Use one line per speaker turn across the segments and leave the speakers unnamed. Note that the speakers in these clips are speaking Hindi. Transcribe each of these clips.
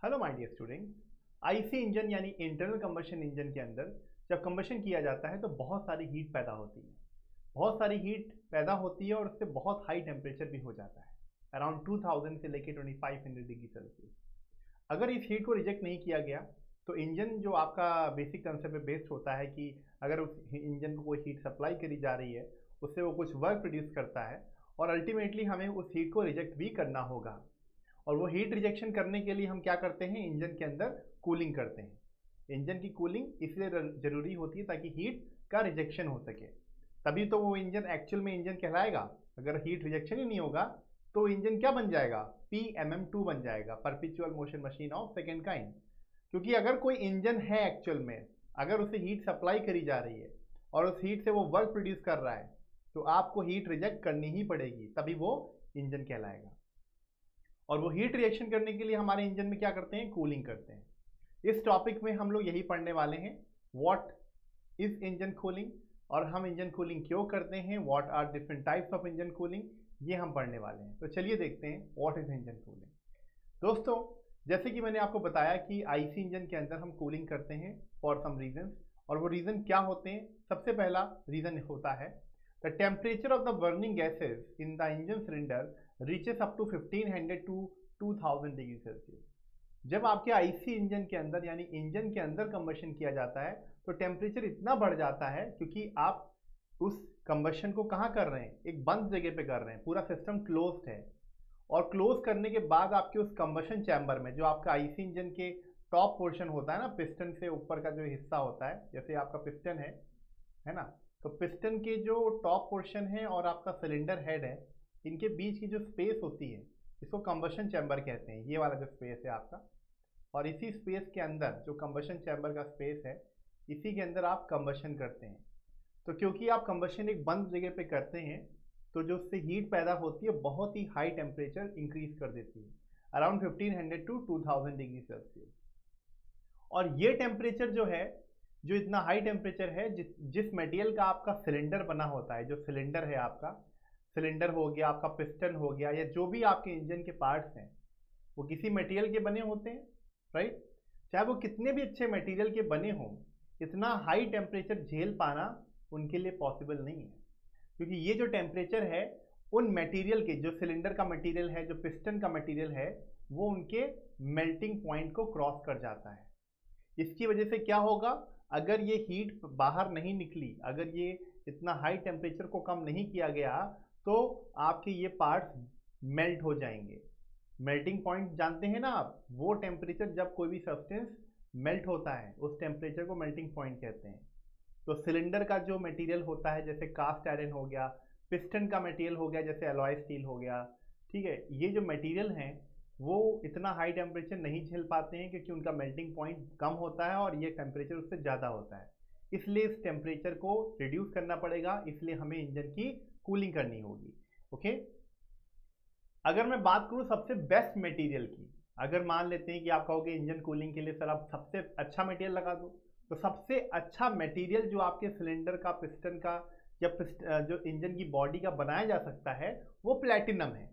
Hello my dear student. IC engine यानी इंटरनल कंबशन इंजन के अंदर जब कंबशन किया जाता है तो बहुत सारी हीट पैदा होती है। बहुत सारी हीट पैदा होती है और उससे बहुत हाई टेम्परेचर भी हो जाता है, अराउंड 2000 से लेकर 2500 डिग्री सेल्सियस। अगर इस हीट को रिजेक्ट नहीं किया गया तो इंजन जो आपका बेसिक कंसेप्ट पे बेस्ड होता है कि अगर उस इंजन को कोई हीट सप्लाई करी जा रही है, उससे वो कुछ वर्क प्रोड्यूस करता है और अल्टीमेटली हमें उस हीट को रिजेक्ट भी करना होगा। और वो हीट रिजेक्शन करने के लिए हम क्या करते हैं, इंजन के अंदर कूलिंग करते हैं। इंजन की कूलिंग इसलिए ज़रूरी होती है ताकि हीट का रिजेक्शन हो सके, तभी तो वो इंजन एक्चुअल में इंजन कहलाएगा। अगर हीट रिजेक्शन ही नहीं होगा तो इंजन क्या बन जाएगा, PMM2 बन जाएगा, perpetual motion machine of second kind. क्योंकि अगर कोई इंजन है एक्चुअल में, अगर उसे हीट सप्लाई करी जा रही है और उस हीट से वो वर्क प्रोड्यूस कर रहा है तो आपको हीट रिजेक्ट करनी ही पड़ेगी, तभी वो इंजन कहलाएगा। और वो हीट रिएक्शन करने के लिए हमारे इंजन में क्या करते हैं, कूलिंग करते हैं। इस टॉपिक में हम लोग यही पढ़ने वाले हैं, व्हाट इज इंजन कूलिंग, और हम इंजन कूलिंग क्यों करते हैं, what are different types of engine cooling, ये हम पढ़ने वाले हैं। तो चलिए देखते हैं व्हाट इज इंजन कूलिंग। दोस्तों, जैसे कि मैंने आपको बताया कि आईसी इंजन के अंदर हम कूलिंग करते हैं फॉर सम रीजन, और वो रीज़न क्या होते हैं। सबसे पहला रीज़न होता है the temperature of the burning gases in the engine cylinder reaches up to 1500 to 2000 degree Celsius. जब आपके आईसी इंजन के अंदर यानी इंजन के अंदर कंबशन किया जाता है तो टेम्परेचर इतना बढ़ जाता है, क्योंकि आप उस कंबशन को कहाँ कर रहे हैं, एक बंद जगह पे कर रहे हैं, पूरा सिस्टम क्लोज्ड है। और क्लोज करने के बाद आपके उस कंबशन चैम्बर में जो आपका आईसी इंजन के टॉप पोर्शन होता है ना, पिस्टन से ऊपर का जो हिस्सा होता है, जैसे आपका पिस्टन है ना, तो पिस्टन के जो टॉप पोर्शन है और आपका सिलेंडर हेड है, इनके बीच की जो स्पेस होती है इसको कंबशन चैम्बर कहते हैं। ये वाला जो स्पेस है आपका, और इसी स्पेस के अंदर जो कंबशन चैम्बर का स्पेस है, इसी के अंदर आप कंबशन करते हैं। तो क्योंकि आप कंबशन एक बंद जगह पे करते हैं तो जो उससे हीट पैदा होती है बहुत ही हाई टेम्परेचर इंक्रीज कर देती है, अराउंड 1500 टू 2000 डिग्री सेल्सियस। और ये टेम्परेचर जो है, जो इतना हाई टेम्परेचर है, जिस मटेरियल का आपका सिलेंडर बना होता है, जो सिलेंडर है आपका, सिलेंडर हो गया, आपका पिस्टन हो गया, या जो भी आपके इंजन के पार्ट्स हैं वो किसी मटेरियल के बने होते हैं, राइट। चाहे वो कितने भी अच्छे मटेरियल के बने हों, इतना हाई टेम्परेचर झेल पाना उनके लिए पॉसिबल नहीं है। क्योंकि ये जो टेम्परेचर है उन मटेरियल के, जो सिलेंडर का मटेरियल है, जो पिस्टन का मटेरियल है, वो उनके मेल्टिंग पॉइंट को क्रॉस कर जाता है। इसकी वजह से क्या होगा, अगर ये हीट बाहर नहीं निकली, अगर ये इतना हाई टेम्परेचर को कम नहीं किया गया तो आपके ये पार्ट्स मेल्ट हो जाएंगे। मेल्टिंग पॉइंट जानते हैं ना आप, वो टेम्परेचर जब कोई भी सब्सटेंस मेल्ट होता है उस टेम्परेचर को मेल्टिंग पॉइंट कहते हैं। तो सिलेंडर का जो मटेरियल होता है, जैसे कास्ट आयरन हो गया, पिस्टन का मटेरियल हो गया जैसे एलॉय स्टील हो गया, ठीक है, ये जो मटेरियल हैं वो इतना हाई टेम्परेचर नहीं झेल पाते हैं क्योंकि उनका मेल्टिंग पॉइंट कम होता है और ये टेम्परेचर उससे ज़्यादा होता है। इसलिए इस टेम्परेचर को रिड्यूस करना पड़ेगा, इसलिए हमें इंजन की कूलिंग करनी होगी। ओके, अगर मैं बात करूँ सबसे बेस्ट मटेरियल की, अगर मान लेते हैं कि आप कहोगे इंजन कूलिंग के लिए सर आप सबसे अच्छा मटेरियल लगा दो, तो सबसे अच्छा मटेरियल जो आपके सिलेंडर का, पिस्टन का, या जो इंजन की बॉडी का बनाया जा सकता है वो प्लेटिनम है।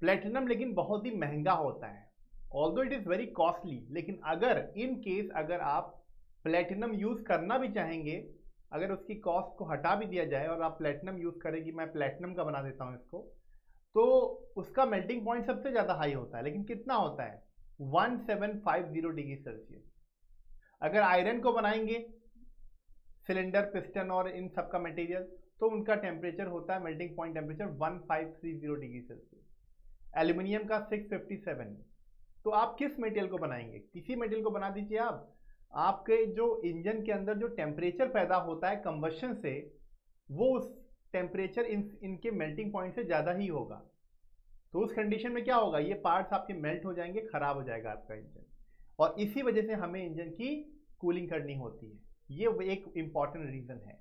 प्लेटिनम लेकिन बहुत ही महंगा होता है, although it is very costly. लेकिन अगर इन केस अगर आप प्लेटिनम यूज़ करना भी चाहेंगे, अगर उसकी कॉस्ट को हटा भी दिया जाए और आप प्लेटिनम यूज़ करें कि मैं प्लेटिनम का बना देता हूँ इसको, तो उसका मेल्टिंग पॉइंट सबसे ज़्यादा हाई होता है, लेकिन कितना होता है, 1750 डिग्री सेल्सियस। अगर आयरन को बनाएंगे, सिलेंडर, पिस्टन और इन सब का मटेरियल, तो उनका टेम्परेचर होता है, melting point temperature 1530 degree Celsius. Aluminium का 657। तो आप किस मटेरियल को बनाएंगे, किसी मटेरियल को बना दीजिए आप, आपके जो इंजन के अंदर जो टेम्परेचर पैदा होता है कंबशन से, वो उस टेम्परेचर इनके मेल्टिंग पॉइंट से ज़्यादा ही होगा। तो उस कंडीशन में क्या होगा, ये पार्ट्स आपके मेल्ट हो जाएंगे, खराब हो जाएगा आपका इंजन। और इसी वजह से हमें इंजन की कूलिंग करनी होती है, ये एक इंपॉर्टेंट रीज़न है।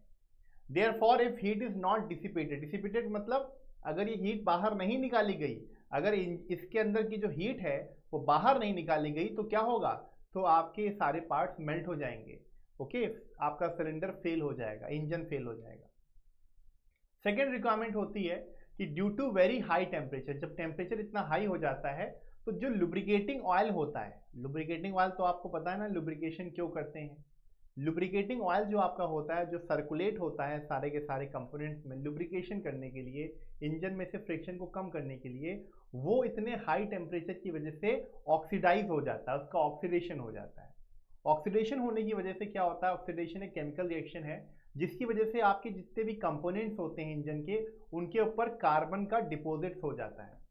Therefore if heat is not dissipated, dissipated मतलब अगर ये हीट बाहर नहीं निकाली गई, अगर इसके अंदर की जो हीट है वो बाहर नहीं निकाली गई, तो क्या होगा, तो आपके सारे पार्ट्स मेल्ट हो जाएंगे। ओके, आपका सिलेंडर फेल हो जाएगा, इंजन फेल हो जाएगा। सेकेंड रिक्वायरमेंट होती है कि due to very high temperature, जब टेम्परेचर इतना हाई हो जाता है तो जो लुब्रिकेटिंग ऑयल होता है, लुब्रिकेटिंग ऑयल तो आपको पता है ना लुब्रिकेशन क्यों करते हैं। लुब्रिकेटिंग ऑयल जो आपका होता है, जो सर्कुलेट होता है सारे के सारे कंपोनेंट्स में लुब्रिकेशन करने के लिए, इंजन में से फ्रिक्शन को कम करने के लिए, वो इतने हाई टेम्परेचर की वजह से ऑक्सीडाइज हो जाता है, उसका ऑक्सीडेशन हो जाता है। ऑक्सीडेशन होने की वजह से क्या होता है, ऑक्सीडेशन एक केमिकल रिएक्शन है जिसकी वजह से आपके जितने भी कंपोनेंट्स होते हैं इंजन के, उनके ऊपर कार्बन का डिपॉजिट हो जाता है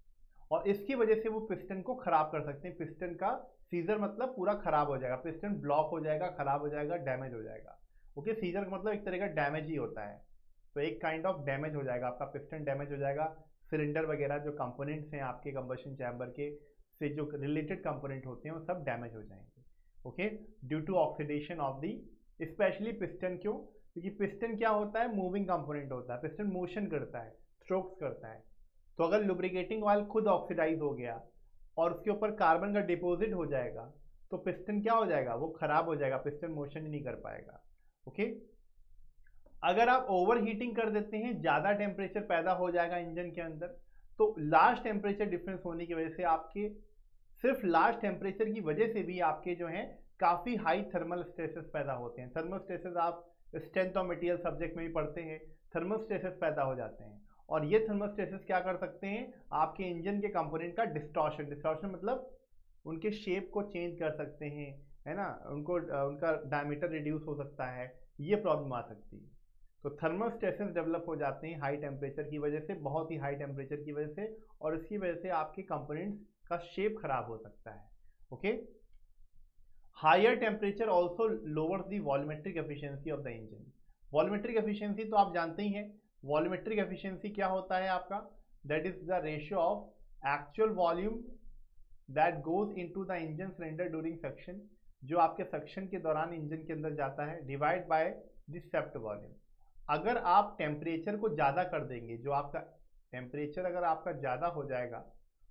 और इसकी वजह से वो पिस्टन को खराब कर सकते हैं। पिस्टन का सीजर मतलब पूरा खराब हो जाएगा, पिस्टन ब्लॉक हो जाएगा, खराब हो जाएगा, डैमेज हो जाएगा। ओके, सीजर का मतलब एक तरह का डैमेज ही होता है, तो एक काइंड ऑफ डैमेज हो जाएगा, आपका पिस्टन डैमेज हो जाएगा, सिलेंडर वगैरह जो कंपोनेंट्स हैं आपके कंबशन चैम्बर के से जो रिलेटेड कंपोनेंट होते हैं वो सब डैमेज हो जाएंगे। Okay, due to oxidation of the, specially piston. क्यों? क्योंकि पिस्टन क्या होता है, मूविंग कंपोनेंट होता है, पिस्टन मोशन करता है, स्ट्रोक्स करता है। तो अगर लुब्रिकेटिंग ऑयल खुद ऑक्सीडाइज हो गया और उसके ऊपर कार्बन का डिपॉजिट हो जाएगा तो पिस्टन क्या हो जाएगा, वो खराब हो जाएगा, पिस्टन मोशन ही नहीं कर पाएगा। ओके, अगर आप ओवर हीटिंग कर देते हैं, ज़्यादा टेम्परेचर पैदा हो जाएगा इंजन के अंदर, तो लार्ज टेम्परेचर डिफरेंस होने की वजह से आपके सिर्फ लार्ज टेम्परेचर की वजह से भी आपके जो हैं काफ़ी हाई थर्मल स्ट्रेसेस पैदा होते हैं। थर्मल स्ट्रेसेस आप स्ट्रेंथ ऑफ मटेरियल सब्जेक्ट में भी पढ़ते हैं, थर्मल स्ट्रेसेस पैदा हो जाते हैं और ये थर्मल स्ट्रेसेस क्या कर सकते हैं, आपके इंजन के कंपोनेंट का डिस्टॉर्शन, डिस्टॉर्शन मतलब उनके शेप को चेंज कर सकते हैं, है ना, उनको उनका डायमीटर रिड्यूस हो सकता है, ये प्रॉब्लम आ सकती है। तो थर्मल स्ट्रेसेस डेवलप हो जाते हैं हाई टेम्परेचर की वजह से, बहुत ही हाई टेम्परेचर की वजह से, और इसकी वजह से आपके कंपोनेंट्स का शेप खराब हो सकता है। Okay, higher temperature also lowers the volumetric efficiency of the engine. Volumetric efficiency तो आप जानते ही हैं, वॉल्यूमेट्रिक एफिशिएंसी क्या होता है आपका, that is the ratio of actual volume that goes into the engine cylinder during suction, जो आपके सक्शन के दौरान इंजन के अंदर जाता है, डिवाइड बाय द सेप्ट वॉल्यूम। अगर आप टेम्परेचर को ज़्यादा कर देंगे, जो आपका टेम्परेचर अगर आपका ज़्यादा हो जाएगा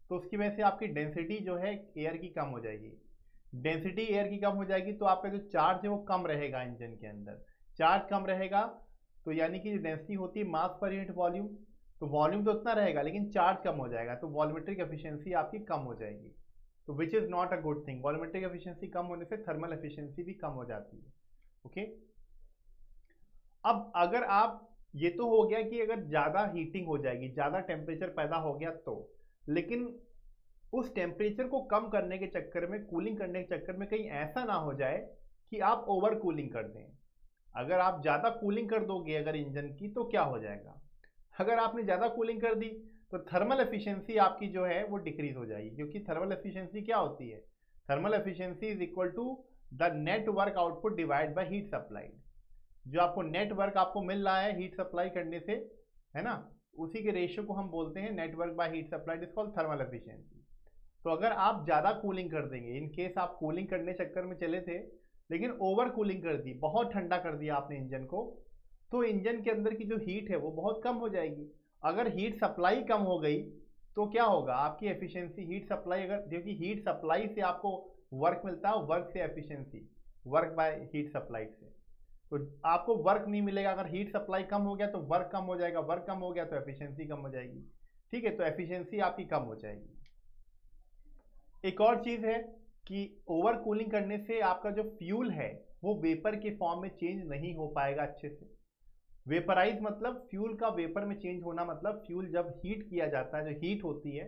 तो उसकी वजह से आपकी डेंसिटी जो है एयर की कम हो जाएगी। डेंसिटी एयर की कम हो जाएगी तो आपका जो चार्ज है वो कम रहेगा इंजन के अंदर, चार्ज कम रहेगा तो यानी कि जो डेंसिटी होती है मास पर यूनिट वॉल्यूम, तो वॉल्यूम तो उतना रहेगा लेकिन चार्ज कम हो जाएगा, तो वॉल्यूमेट्रिक एफिशिएंसी आपकी कम हो जाएगी, तो which is not a good thing. Volumetric efficiency कम होने से थर्मल एफिशिएंसी भी कम हो जाती है। ओके, अब अगर आप, ये तो हो गया कि अगर ज़्यादा हीटिंग हो जाएगी, ज़्यादा टेम्परेचर पैदा हो गया तो, लेकिन उस टेम्परेचर को कम करने के चक्कर में, कूलिंग करने के चक्कर में कहीं ऐसा ना हो जाए कि आप ओवर कूलिंग कर दें। अगर आप ज़्यादा कूलिंग कर दोगे अगर इंजन की, तो क्या हो जाएगा, अगर आपने ज़्यादा कूलिंग कर दी तो थर्मल एफिशिएंसी आपकी जो है वो डिक्रीज हो जाएगी, क्योंकि थर्मल एफिशिएंसी क्या होती है, thermal efficiency is equal to the net work output divide by heat supplied. जो आपको नेट वर्क आपको मिल रहा है हीट सप्लाई करने से, है ना, उसी के रेशियो को हम बोलते हैं net work by heat supplied, is called thermal efficiency. तो अगर आप ज़्यादा कूलिंग कर देंगे, इन केस आप कूलिंग करने चक्कर में चले थे लेकिन ओवर कूलिंग कर दी, बहुत ठंडा कर दिया आपने इंजन को, तो इंजन के अंदर की जो हीट है वो बहुत कम हो जाएगी। अगर हीट सप्लाई कम हो गई तो क्या होगा, आपकी एफिशिएंसी, हीट सप्लाई, अगर क्योंकि हीट सप्लाई से आपको वर्क मिलता है, वर्क से efficiency, work by heat supply से, तो आपको वर्क नहीं मिलेगा। अगर हीट सप्लाई कम हो गया तो वर्क कम हो जाएगा, वर्क कम हो गया तो एफिशिएंसी कम हो जाएगी। ठीक है, तो एफिशिएंसी आपकी कम हो जाएगी। एक और चीज़ है कि ओवर कूलिंग करने से आपका जो फ्यूल है वो वेपर के फॉर्म में चेंज नहीं हो पाएगा अच्छे से। वेपराइज मतलब फ्यूल का वेपर में चेंज होना, मतलब फ्यूल जब हीट किया जाता है, जो हीट होती है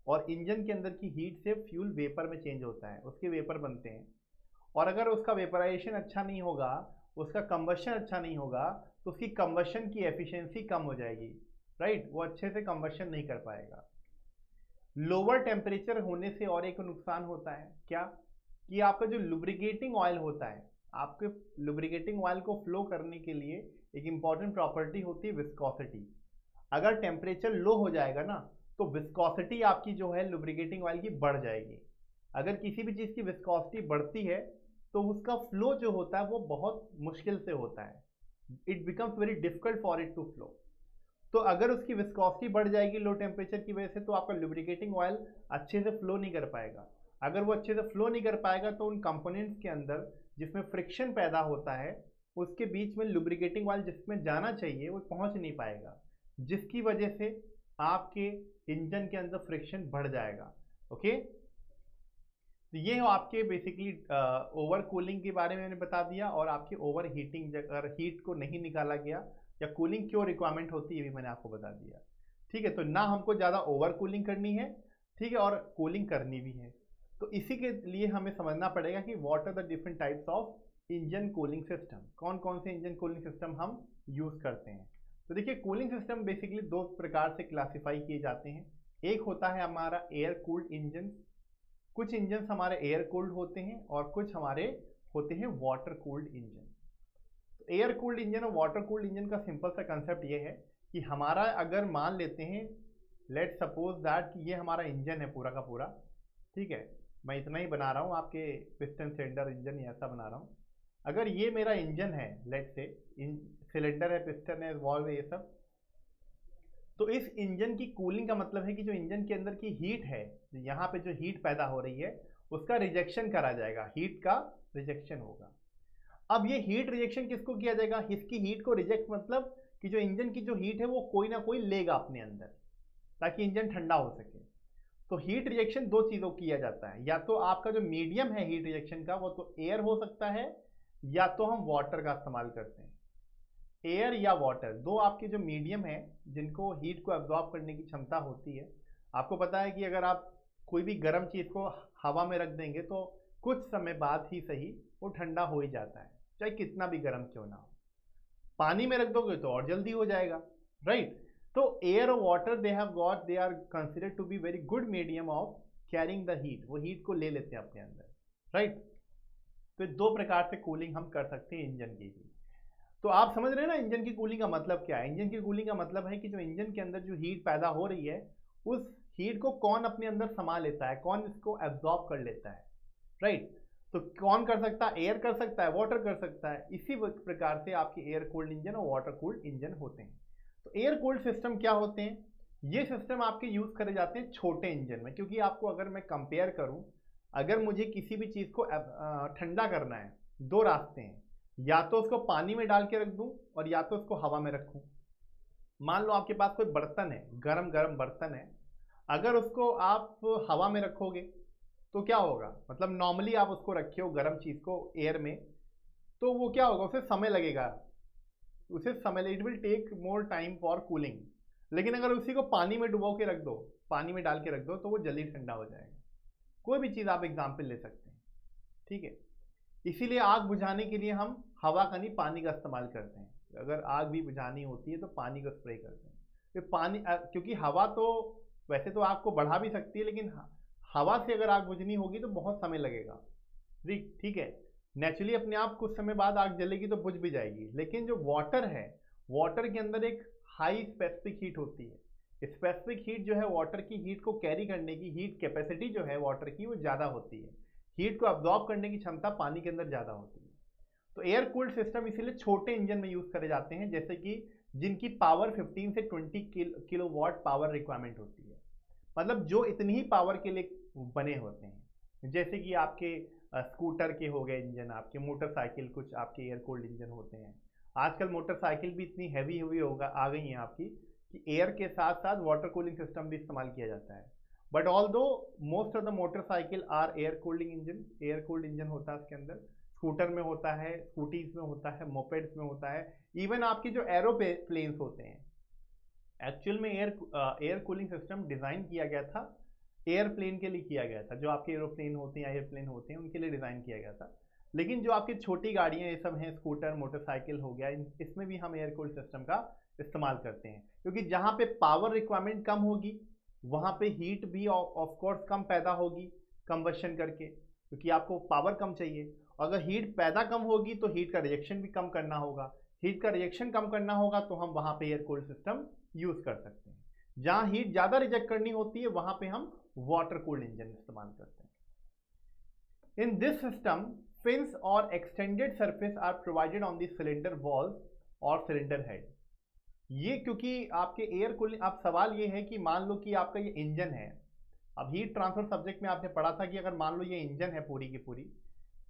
और इंजन के अंदर की हीट से फ्यूल वेपर में चेंज होता है, उसके वेपर बनते हैं, और अगर उसका वेपराइजेशन अच्छा नहीं होगा, उसका कंबशन अच्छा नहीं होगा, तो उसकी कंबशन की एफिशिएंसी कम हो जाएगी, राइट, वो अच्छे से कंबशन नहीं कर पाएगा। लोअर टेम्परेचर होने से और एक नुकसान होता है क्या, कि आपका जो लुब्रिकेटिंग ऑयल होता है, आपके लुब्रिकेटिंग ऑयल को फ्लो करने के लिए एक इंपॉर्टेंट प्रॉपर्टी होती है विस्कोसिटी। अगर टेम्परेचर लो हो जाएगा ना तो विस्कोसिटी आपकी जो है लुब्रिकेटिंग ऑयल की बढ़ जाएगी। अगर किसी भी चीज़ की विस्कोसिटी बढ़ती है तो उसका फ्लो जो होता है वो बहुत मुश्किल से होता है, it becomes very difficult for it to flow. तो अगर उसकी विस्कोसिटी बढ़ जाएगी लो टेम्परेचर की वजह से, तो आपका लुब्रिकेटिंग ऑयल अच्छे से फ्लो नहीं कर पाएगा। अगर वो अच्छे से फ्लो नहीं कर पाएगा तो उन कंपोनेंट्स के अंदर जिसमें फ्रिक्शन पैदा होता है उसके बीच में लुब्रिकेटिंग ऑयल जिसमें जाना चाहिए वो पहुंच नहीं पाएगा, जिसकी वजह से आपके इंजन के अंदर फ्रिक्शन बढ़ जाएगा। ओके, तो ये हो आपके बेसिकली ओवर कूलिंग के बारे में मैंने बता दिया, और आपकी ओवर हीटिंग, अगर हीट को नहीं निकाला गया या कूलिंग क्यों रिक्वायरमेंट होती है ये भी मैंने आपको बता दिया। ठीक है, तो ना हमको ज़्यादा ओवर कूलिंग करनी है, ठीक है, और कूलिंग करनी भी है। तो इसी के लिए हमें समझना पड़ेगा कि what are the different types of engine cooling system, कौन कौन से इंजन कूलिंग सिस्टम हम यूज़ करते हैं। तो देखिए, कूलिंग सिस्टम बेसिकली दो प्रकार से क्लासीफाई किए जाते हैं। एक होता है हमारा एयर कूल्ड इंजन, कुछ इंजन हमारे एयर कूल्ड होते हैं और कुछ हमारे होते हैं वाटर कूल्ड इंजन। तो एयर कूल्ड इंजन और वाटर कूल्ड इंजन का सिंपल सा कंसेप्ट ये है कि हमारा, अगर मान लेते हैं, लेट सपोज दैट कि ये हमारा इंजन है पूरा का पूरा, ठीक है, मैं इतना ही बना रहा हूँ, आपके पिस्टन सिलेंडर इंजन ऐसा बना रहा हूँ। अगर ये मेरा इंजन है, लेट से सिलेंडर है, पिस्टन है, वॉल्व है, ये सब, तो इस इंजन की कूलिंग का मतलब है कि जो इंजन के अंदर की हीट है, यहाँ पे जो हीट पैदा हो रही है उसका रिजेक्शन करा जाएगा, हीट का रिजेक्शन होगा। अब ये हीट रिजेक्शन किसको किया जाएगा, इसकी हीट को रिजेक्ट, मतलब कि जो इंजन की जो हीट है वो कोई ना कोई लेगा अपने अंदर, ताकि इंजन ठंडा हो सके। तो हीट रिजेक्शन दो चीज़ों किया जाता है, या तो आपका जो मीडियम है हीट रिजेक्शन का वो तो एयर हो सकता है, या तो हम वाटर का इस्तेमाल करते हैं। एयर या वाटर, दो आपके जो मीडियम है जिनको हीट को एब्जॉर्ब करने की क्षमता होती है। आपको पता है कि अगर आप कोई भी गर्म चीज़ को हवा में रख देंगे तो कुछ समय बाद ही सही वो ठंडा हो ही जाता है, चाहे कितना भी गर्म क्यों ना हो। पानी में रख दोगे तो और जल्दी हो जाएगा, राइट। तो एयर और water they are considered to be very good medium of carrying the heat, वो हीट को ले लेते हैं अपने अंदर, राइट। तो दो प्रकार से कूलिंग हम कर सकते हैं इंजन की भी। तो आप समझ रहे हैं ना इंजन की कूलिंग का मतलब क्या है। इंजन की कूलिंग का मतलब है कि जो इंजन के अंदर जो हीट पैदा हो रही है उस हीट को कौन अपने अंदर समा लेता है, कौन इसको एब्जॉर्ब कर लेता है, राइट। तो कौन कर सकता है, एयर कर सकता है, वाटर कर सकता है। इसी प्रकार से आपके एयर कूल्ड इंजन और वाटर कूल्ड इंजन होते हैं। तो एयर कूल्ड सिस्टम क्या होते हैं, ये सिस्टम आपके यूज करे जाते हैं छोटे इंजन में, क्योंकि आपको अगर मैं कंपेयर करूं, अगर मुझे किसी भी चीज़ को ठंडा करना है, दो रास्ते हैं, या तो उसको पानी में डाल के रख दूं और या तो उसको हवा में रखूं। मान लो आपके पास कोई बर्तन है, गरम गरम बर्तन है, अगर उसको आप हवा में रखोगे तो क्या होगा, मतलब नॉर्मली आप उसको रखे हो गरम चीज़ को एयर में, तो वो क्या होगा, उसे समय लगेगा, उसे समय, it will take more time for cooling. लेकिन अगर उसी को पानी में डुबो के रख दो, पानी में डाल के रख दो, तो वो जल्दी ठंडा हो जाएगा। कोई भी चीज़ आप एग्जाम्पल ले सकते हैं, ठीक है। इसीलिए आग बुझाने के लिए हम हवा का नहीं पानी का इस्तेमाल करते हैं। अगर आग भी बुझानी होती है तो पानी को स्प्रे करते हैं। फिर पानी क्योंकि हवा तो वैसे तो आग को बढ़ा भी सकती है, लेकिन हवा से अगर आग बुझनी होगी तो बहुत समय लगेगा, ठीक ठीक है। नेचुरली अपने आप कुछ समय बाद आग जलेगी तो बुझ भी जाएगी, लेकिन जो वाटर है, वाटर के अंदर एक हाई स्पेसिफिक हीट होती है। स्पेसिफिक हीट जो है, वाटर की हीट को कैरी करने की हीट कैपेसिटी जो है वाटर की वो ज़्यादा होती है, हीट को अब्जॉर्ब करने की क्षमता पानी के अंदर ज़्यादा होती है। तो एयर कूल्ड सिस्टम इसीलिए छोटे इंजन में यूज़ करे जाते हैं, जैसे कि जिनकी पावर 15 से 20 किलोवाट पावर रिक्वायरमेंट होती है, मतलब जो इतनी ही पावर के लिए बने होते हैं। जैसे कि आपके स्कूटर के हो गए इंजन, आपके मोटरसाइकिल कुछ आपके एयर कूल्ड इंजन होते हैं। आजकल मोटरसाइकिल भी इतनी हैवी हैवी होगा आ गई हैं आपकी, कि एयर के साथ साथ वाटर कूलिंग सिस्टम भी इस्तेमाल किया जाता है। But although most of the motorcycle are air cooling engine, air cooled engine होता है उसके अंदर। स्कूटर में होता है, स्कूटीज में होता है, मोपेड्स में होता है, इवन आपकी जो एरोप्लेन्स होते हैं, एक्चुअल में एयर कूलिंग सिस्टम डिज़ाइन किया गया था, एयरप्लेन के लिए किया गया था। जो आपके एरोप्लेन होते हैं, एयरप्लेन होते हैं, उनके लिए डिज़ाइन किया गया था। लेकिन जो आपकी छोटी गाड़ियाँ ये सब हैं, स्कूटर मोटरसाइकिल हो गया, इसमें भी हम एयर कूल्ड सिस्टम का इस्तेमाल करते हैं, क्योंकि जहाँ पे पावर रिक्वायरमेंट कम होगी वहाँ पे हीट भी ऑफ कोर्स कम पैदा होगी कंबशन करके, क्योंकि आपको पावर कम चाहिए। अगर हीट पैदा कम होगी तो हीट का रिजेक्शन भी कम करना होगा, हीट का रिजेक्शन कम करना होगा, तो हम वहाँ पे एयर कूल्ड सिस्टम यूज़ कर सकते हैं। जहाँ हीट ज़्यादा रिजेक्ट करनी होती है वहाँ पे हम वाटर कूल्ड इंजन इस्तेमाल करते हैं। इन this system fins or extended surface are provided on the cylinder walls और सिलेंडर हेड। ये क्योंकि आपके एयर कूलिंग, अब सवाल ये है कि मान लो कि आपका ये इंजन है। अब हीट ट्रांसफर सब्जेक्ट में आपने पढ़ा था कि अगर मान लो ये इंजन है पूरी की पूरी,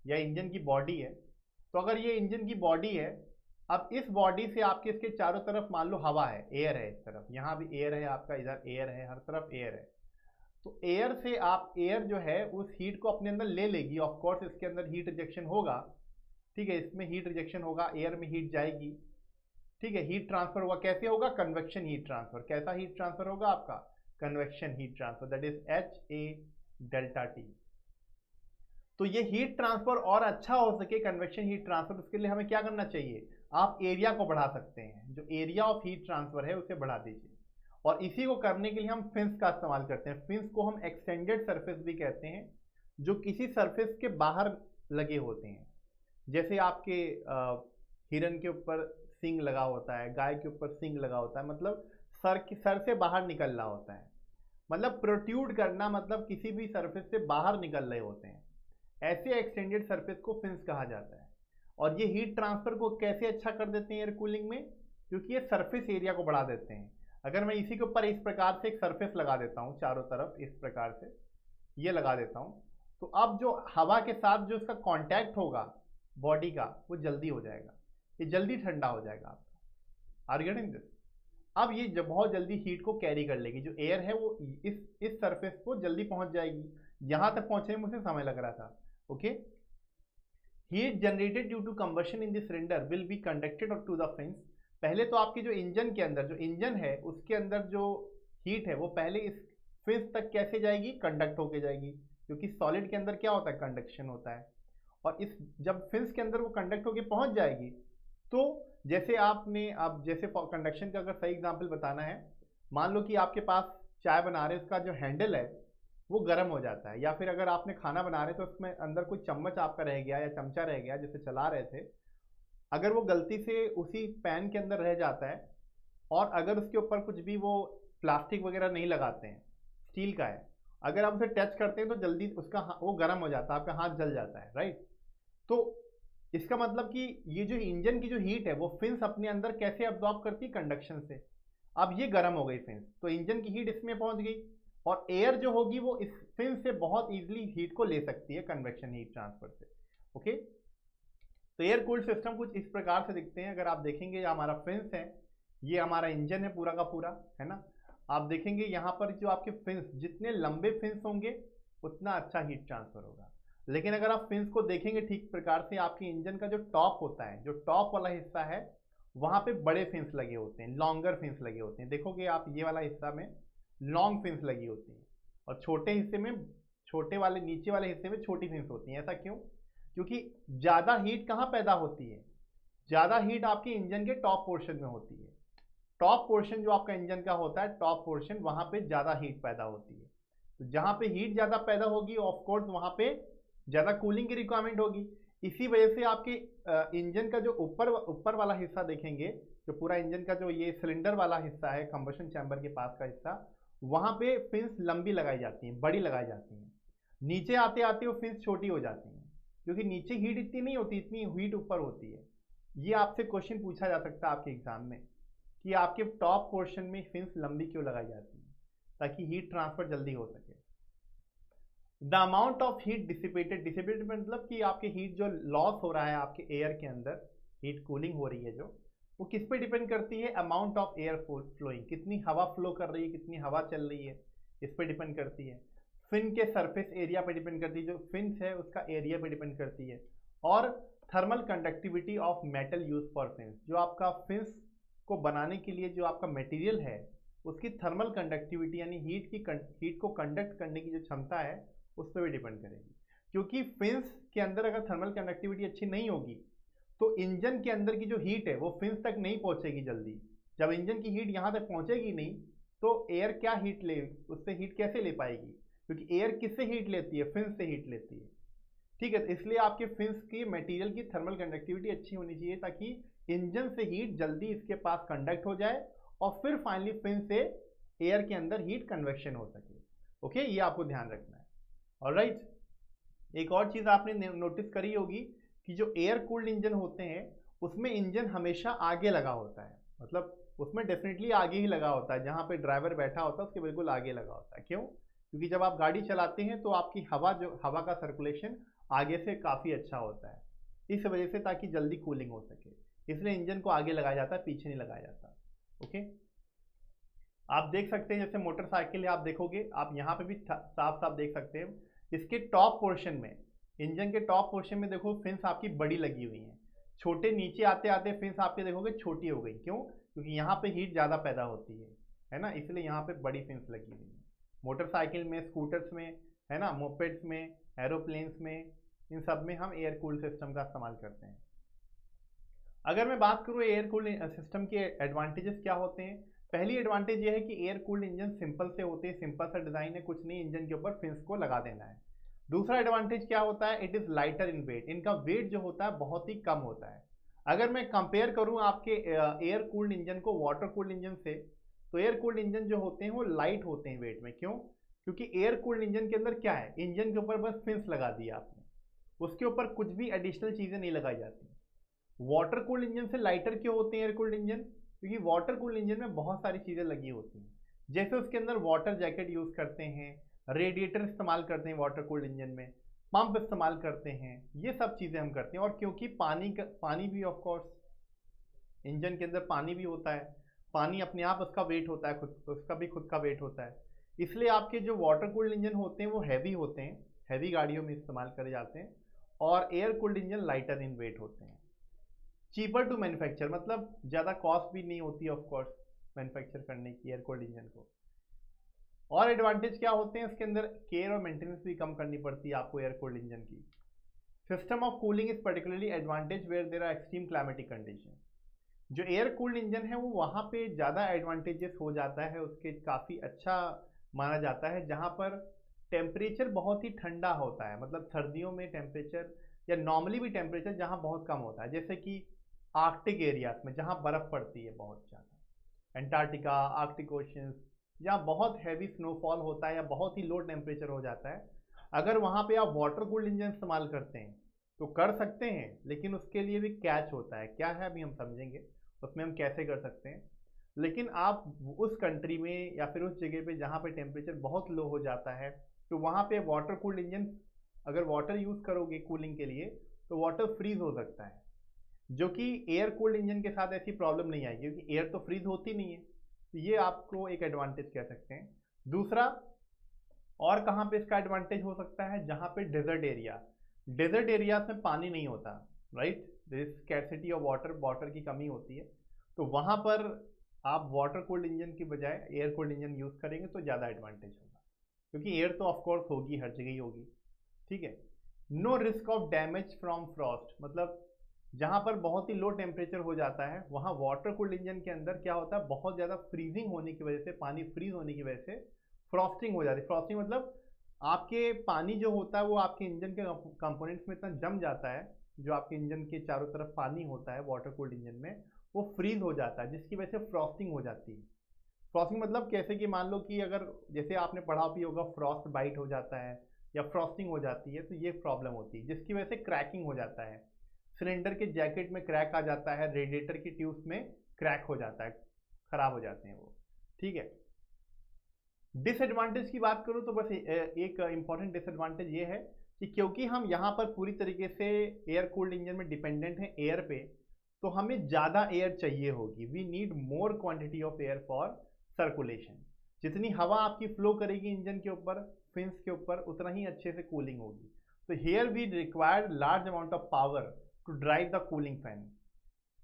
या इंजन की बॉडी है, तो अगर ये इंजन की बॉडी है, अब इस बॉडी से आपके इसके चारों तरफ मान लो हवा है, एयर है, इस तरफ यहाँ भी एयर है आपका, इधर एयर है, हर तरफ एयर है। तो एयर से आप, एयर जो है उस हीट को अपने अंदर ले लेगी, ऑफ कोर्स इसके अंदर हीट रिजेक्शन होगा, ठीक है, इसमें हीट रिजेक्शन होगा, एयर में हीट जाएगी, ठीक है, हीट ट्रांसफर होगा, कैसे होगा, कन्वेक्शन हीट ट्रांसफर, कैसा हीट ट्रांसफर होगा आपका, convection heat transfer, that is H A delta T. तो ये हीट ट्रांसफर और अच्छा हो सके, कन्वेक्शन हीट ट्रांसफर, उसके लिए हमें क्या करना चाहिए, आप एरिया को बढ़ा सकते हैं, जो एरिया ऑफ हीट ट्रांसफर है उसे बढ़ा दीजिए, और इसी को करने के लिए हम फिन्स का इस्तेमाल करते हैं। फिन्स को हम एक्सटेंडेड सरफेस भी कहते हैं, जो किसी सरफेस के बाहर लगे होते हैं, जैसे आपके हिरन के ऊपर सिंग लगा होता है, गाय के ऊपर सिंग लगा होता है, मतलब सर से बाहर निकल रहा होता है, मतलब प्रोट्यूड करना, मतलब किसी भी सरफेस से बाहर निकल रहे होते हैं, ऐसे एक्सटेंडेड सरफेस को फिन्स कहा जाता है। और ये हीट ट्रांसफर को कैसे अच्छा कर देते हैं एयर कूलिंग में, क्योंकि ये सरफेस एरिया को बढ़ा देते हैं। अगर मैं इसी के ऊपर इस प्रकार से एक सरफेस लगा देता हूँ चारों तरफ, इस प्रकार से ये लगा देता हूँ, तो अब जो हवा के साथ जो इसका कांटेक्ट होगा बॉडी का, वो जल्दी हो जाएगा, ये जल्दी ठंडा हो जाएगा आपका। Are getting this? अब ये जब बहुत जल्दी हीट को कैरी कर लेगी, जो एयर है वो इस सरफेस को जल्दी पहुंच जाएगी, यहाँ तक पहुंचने में मुझे समय लग रहा था। Okay, heat generated due to combustion in the cylinder will be conducted to the fins. पहले तो आपकी जो इंजन के अंदर, जो इंजन है उसके अंदर जो हीट है वो पहले इस फिन्स तक कैसे जाएगी, कंडक्ट होके जाएगी, क्योंकि सॉलिड के अंदर क्या होता है, कंडक्शन होता है। और इस जब फिन्स के अंदर वो कंडक्ट होके पहुंच जाएगी, तो जैसे आपने, अब जैसे कंडक्शन का अगर सही एग्जांपल बताना है, मान लो कि आपके पास चाय बना रहे, उसका जो हैंडल है वो गर्म हो जाता है, या फिर अगर आपने खाना बना रहे तो उसमें अंदर कोई चम्मच आपका रह गया या चमचा रह गया जैसे चला रहे थे, अगर वो गलती से उसी पैन के अंदर रह जाता है, और अगर उसके ऊपर कुछ भी वो प्लास्टिक वगैरह नहीं लगाते हैं, स्टील का है, अगर आप उसे टच करते हैं तो जल्दी उसका वो गर्म हो जाता है, आपका हाथ जल जाता है, राइट। तो इसका मतलब कि ये जो इंजन की जो हीट है वो फिन्स अपने अंदर कैसे अब्जॉर्ब करती है, कंडक्शन से। अब ये गर्म हो गई फिन्स, तो इंजन की हीट इसमें पहुंच गई, और एयर जो होगी वो इस फिन्स से बहुत इजीली हीट को ले सकती है कन्वेक्शन हीट ट्रांसफर से। ओके, तो एयर कूल्ड सिस्टम कुछ इस प्रकार से दिखते हैं। अगर आप देखेंगे, ये हमारा फिन्स है, ये हमारा इंजन है पूरा का पूरा, है ना। आप देखेंगे यहाँ पर जो आपके फिन्स, जितने लंबे फिन्स होंगे उतना अच्छा हीट ट्रांसफर होगा। लेकिन अगर आप फिन्स को देखेंगे ठीक प्रकार से, आपके इंजन का जो टॉप होता है, जो टॉप वाला हिस्सा है, वहाँ पे बड़े फिन्स लगे होते हैं, लॉन्गर फिन्स लगे होते हैं। देखोगे आप ये वाला हिस्सा में लॉन्ग फिन्स लगी होती हैं, और छोटे हिस्से में, छोटे वाले नीचे वाले हिस्से में छोटी फिन्स होती हैं। ऐसा क्यों? क्योंकि ज़्यादा हीट कहाँ पैदा होती है, ज़्यादा हीट आपके इंजन के टॉप पोर्शन में होती है। टॉप पोर्शन जो आपका इंजन का होता है, टॉप पोर्शन, वहाँ पे ज़्यादा हीट पैदा होती है। तो जहाँ पे हीट ज़्यादा पैदा होगी, ऑफ कोर्स वहाँ पे ज़्यादा कूलिंग की रिक्वायरमेंट होगी। इसी वजह से आपके इंजन का जो ऊपर वाला हिस्सा देखेंगे, जो पूरा इंजन का जो ये सिलेंडर वाला हिस्सा है, कंबशन चैम्बर के पास का हिस्सा, वहाँ पे फिन्स लंबी लगाई जाती हैं, बड़ी लगाई जाती हैं। नीचे आते आते वो फिन्स छोटी हो जाती हैं, क्योंकि नीचे हीट इतनी नहीं होती, इतनी हीट ऊपर होती है। ये आपसे क्वेश्चन पूछा जा सकता है आपके एग्जाम में, कि आपके टॉप पोर्शन में फिन्स लंबी क्यों लगाई जाती है, ताकि हीट ट्रांसफर जल्दी हो सके। The amount of heat dissipated, dissipated मतलब कि आपके हीट जो लॉस हो रहा है आपके एयर के अंदर, हीट कूलिंग हो रही है जो, वो किस पे डिपेंड करती है, अमाउंट ऑफ एयर फ्लोइंग, कितनी हवा फ्लो कर रही है, कितनी हवा चल रही है, इस पे डिपेंड करती है। फिन के सरफेस एरिया पे डिपेंड करती है, जो फिन्स है उसका एरिया पे डिपेंड करती है। और thermal conductivity of metal use for fins, जो आपका फिन्स को बनाने के लिए जो आपका मटेरियल है उसकी थर्मल कंडक्टिविटी, यानी हीट को कंडक्ट करने की जो क्षमता है उस पर भी डिपेंड करेगी। क्योंकि फिन्स के अंदर अगर थर्मल कंडक्टिविटी अच्छी नहीं होगी, तो इंजन के अंदर की जो हीट है वो फिन्स तक नहीं पहुंचेगी जल्दी। जब इंजन की हीट यहाँ तक पहुंचेगी नहीं, तो एयर क्या हीट ले, उससे हीट कैसे ले पाएगी, क्योंकि एयर किससे हीट लेती है, फिन्स से हीट लेती है। ठीक है, तो इसलिए आपके फिन्स की मटेरियल की थर्मल कंडक्टिविटी अच्छी होनी चाहिए, ताकि इंजन से हीट जल्दी इसके पास कंडक्ट हो जाए, और फिर फाइनली फिन से एयर के अंदर हीट कन्वेक्शन हो सके। ओके, ये आपको ध्यान रखना है। ऑलराइट, एक और चीज़ आपने नोटिस करी होगी कि जो एयर कूल्ड इंजन होते हैं उसमें इंजन हमेशा आगे लगा होता है, मतलब उसमें डेफिनेटली आगे ही लगा होता है, जहाँ पे ड्राइवर बैठा होता है उसके बिल्कुल आगे लगा होता है। क्यों? क्योंकि जब आप गाड़ी चलाते हैं तो आपकी हवा का सर्कुलेशन आगे से काफ़ी अच्छा होता है, इस वजह से, ताकि जल्दी कूलिंग हो सके, इसलिए इंजन को आगे लगाया जाता है, पीछे नहीं लगाया जाता। ओके, आप देख सकते हैं जैसे मोटरसाइकिल है, आप देखोगे, आप यहाँ पे भी साफ साफ देख सकते हैं इसके टॉप पोर्शन में, इंजन के टॉप पोर्शन में देखो फिन्स आपकी बड़ी लगी हुई हैं, छोटे नीचे आते आते फिन्स आपके देखोगे छोटी हो गई। क्यों? क्योंकि यहाँ पे हीट ज़्यादा पैदा होती है ना, इसलिए यहाँ पे बड़ी फिन्स लगी हुई है। मोटरसाइकिल में, स्कूटर्स में, है ना, मोपेड्स में, एरोप्लेन्स में, इन सब में हम एयर कूल्ड सिस्टम का इस्तेमाल करते हैं। अगर मैं बात करूँ एयर कूल्ड सिस्टम के एडवांटेजेस क्या होते हैं, पहली एडवांटेज ये है कि एयर कूल्ड इंजन सिंपल से होते हैं, सिंपल सा डिज़ाइन है, कुछ नहीं, इंजन के ऊपर फिन्स को लगा देना है। दूसरा एडवांटेज क्या होता है, it is lighter in weight, इनका वेट जो होता है बहुत ही कम होता है। अगर मैं कंपेयर करूँ आपके एयर कूल्ड इंजन को वाटर कूल्ड इंजन से, तो एयर कूल्ड इंजन जो होते हैं वो लाइट होते हैं वेट में। क्यों? क्योंकि एयर कूल्ड इंजन के अंदर क्या है, इंजन के ऊपर बस फिन्स लगा दिया आपने, उसके ऊपर कुछ भी एडिशनल चीज़ें नहीं लगाई जाती। वाटर कूल्ड इंजन से लाइटर क्यों होते हैं एयर कूल्ड इंजन? क्योंकि वाटर कूल्ड इंजन में बहुत सारी चीज़ें लगी होती हैं, जैसे उसके अंदर वाटर जैकेट यूज़ करते हैं, रेडिएटर इस्तेमाल करते हैं वाटर कूल्ड इंजन में, पंप इस्तेमाल करते हैं, ये सब चीज़ें हम करते हैं। और क्योंकि पानी भी ऑफ कोर्स इंजन के अंदर पानी भी होता है, पानी अपने आप उसका वेट होता है, खुद उसका भी खुद का वेट होता है, इसलिए आपके जो वाटर कूल्ड इंजन होते हैं वो हैवी होते हैं, हैवी गाड़ियों में इस्तेमाल करे जाते हैं, और air cooled engine lighter in weight होते हैं। चीपर टू मैन्युफैक्चर, मतलब ज़्यादा कॉस्ट भी नहीं होती ऑफ कोर्स मैन्युफैक्चर करने की एयर कूल्ड इंजन को। और एडवांटेज क्या होते हैं, इसके अंदर केयर और मेंटेनेंस भी कम करनी पड़ती है आपको एयर कूल्ड इंजन की। System of cooling is particularly advantage where there are extreme climatic condition. जो एयर कूल्ड इंजन है वो वहाँ पे ज़्यादा एडवांटेजेस हो जाता है, उसके काफ़ी अच्छा माना जाता है जहाँ पर टेम्परेचर बहुत ही ठंडा होता है, मतलब सर्दियों में टेम्परेचर या नॉर्मली भी टेम्परेचर जहाँ बहुत कम होता है, जैसे कि आर्कटिक एरियाज में जहाँ बर्फ़ पड़ती है बहुत ज़्यादा, एंटार्क्टिका, आर्कटिक ओशंस, जहाँ बहुत हैवी स्नोफॉल होता है या बहुत ही लो टेम्परेचर हो जाता है, अगर वहाँ पे आप वाटर कूल्ड इंजन इस्तेमाल करते हैं तो कर सकते हैं, लेकिन उसके लिए भी कैच होता है। क्या है अभी हम समझेंगे उसमें हम कैसे कर सकते हैं। लेकिन आप उस कंट्री में या फिर उस जगह पे जहाँ पे टेम्परेचर बहुत लो हो जाता है, तो वहाँ पे वाटर कूल्ड इंजन अगर वाटर यूज़ करोगे कूलिंग के लिए तो वाटर फ्रीज हो सकता है, जो कि एयर कूल्ड इंजन के साथ ऐसी प्रॉब्लम नहीं आएगी, क्योंकि एयर तो फ्रीज होती नहीं है। तो ये आपको एक एडवांटेज कह सकते हैं। दूसरा, और कहाँ पे इसका एडवांटेज हो सकता है, जहाँ पे डेजर्ट एरिया में पानी नहीं होता, right, there is scarcity of water, water की कमी होती है, तो वहाँ पर आप वाटर कूल्ड इंजन की बजाय एयर कूल्ड इंजन यूज़ करेंगे तो ज़्यादा एडवांटेज होगा, क्योंकि एयर तो ऑफकोर्स होगी, हर जगह ही होगी। ठीक है। No risk of damage from frost, मतलब जहाँ पर बहुत ही लो टेम्परेचर हो जाता है वहाँ वाटर कूल्ड इंजन के अंदर क्या होता है, बहुत ज़्यादा फ्रीजिंग होने की वजह से, पानी फ्रीज होने की वजह से फ्रॉस्टिंग हो जाती है। फ्रॉस्टिंग मतलब आपके पानी जो होता है वो आपके इंजन के कंपोनेंट्स में इतना जम जाता है, जो आपके इंजन के चारों तरफ पानी होता है वाटर कूल्ड इंजन में, वो फ्रीज हो जाता है, जिसकी वजह से फ्रॉस्टिंग हो जाती है। फ्रॉस्टिंग मतलब कैसे कि मान लो कि अगर जैसे आपने पढ़ा भी होगा फ्रॉस्ट बाइट हो जाता है या फ्रॉस्टिंग हो जाती है, तो ये प्रॉब्लम होती है, जिसकी वजह से क्रैकिंग हो जाता है, सिलेंडर के जैकेट में क्रैक आ जाता है, रेडिएटर की ट्यूब्स में क्रैक हो जाता है, खराब हो जाते हैं वो। ठीक है। डिसएडवांटेज की बात करूँ तो बस एक इंपॉर्टेंट डिसएडवांटेज ये है कि क्योंकि हम यहाँ पर पूरी तरीके से एयर कूल्ड इंजन में डिपेंडेंट हैं एयर पे, तो हमें ज़्यादा एयर चाहिए होगी, we need more quantity of air for circulation. जितनी हवा आपकी फ्लो करेगी इंजन के ऊपर, फिन्स के ऊपर, उतना ही अच्छे से कूलिंग होगी। तो here we require large amount of power to drive the cooling fan.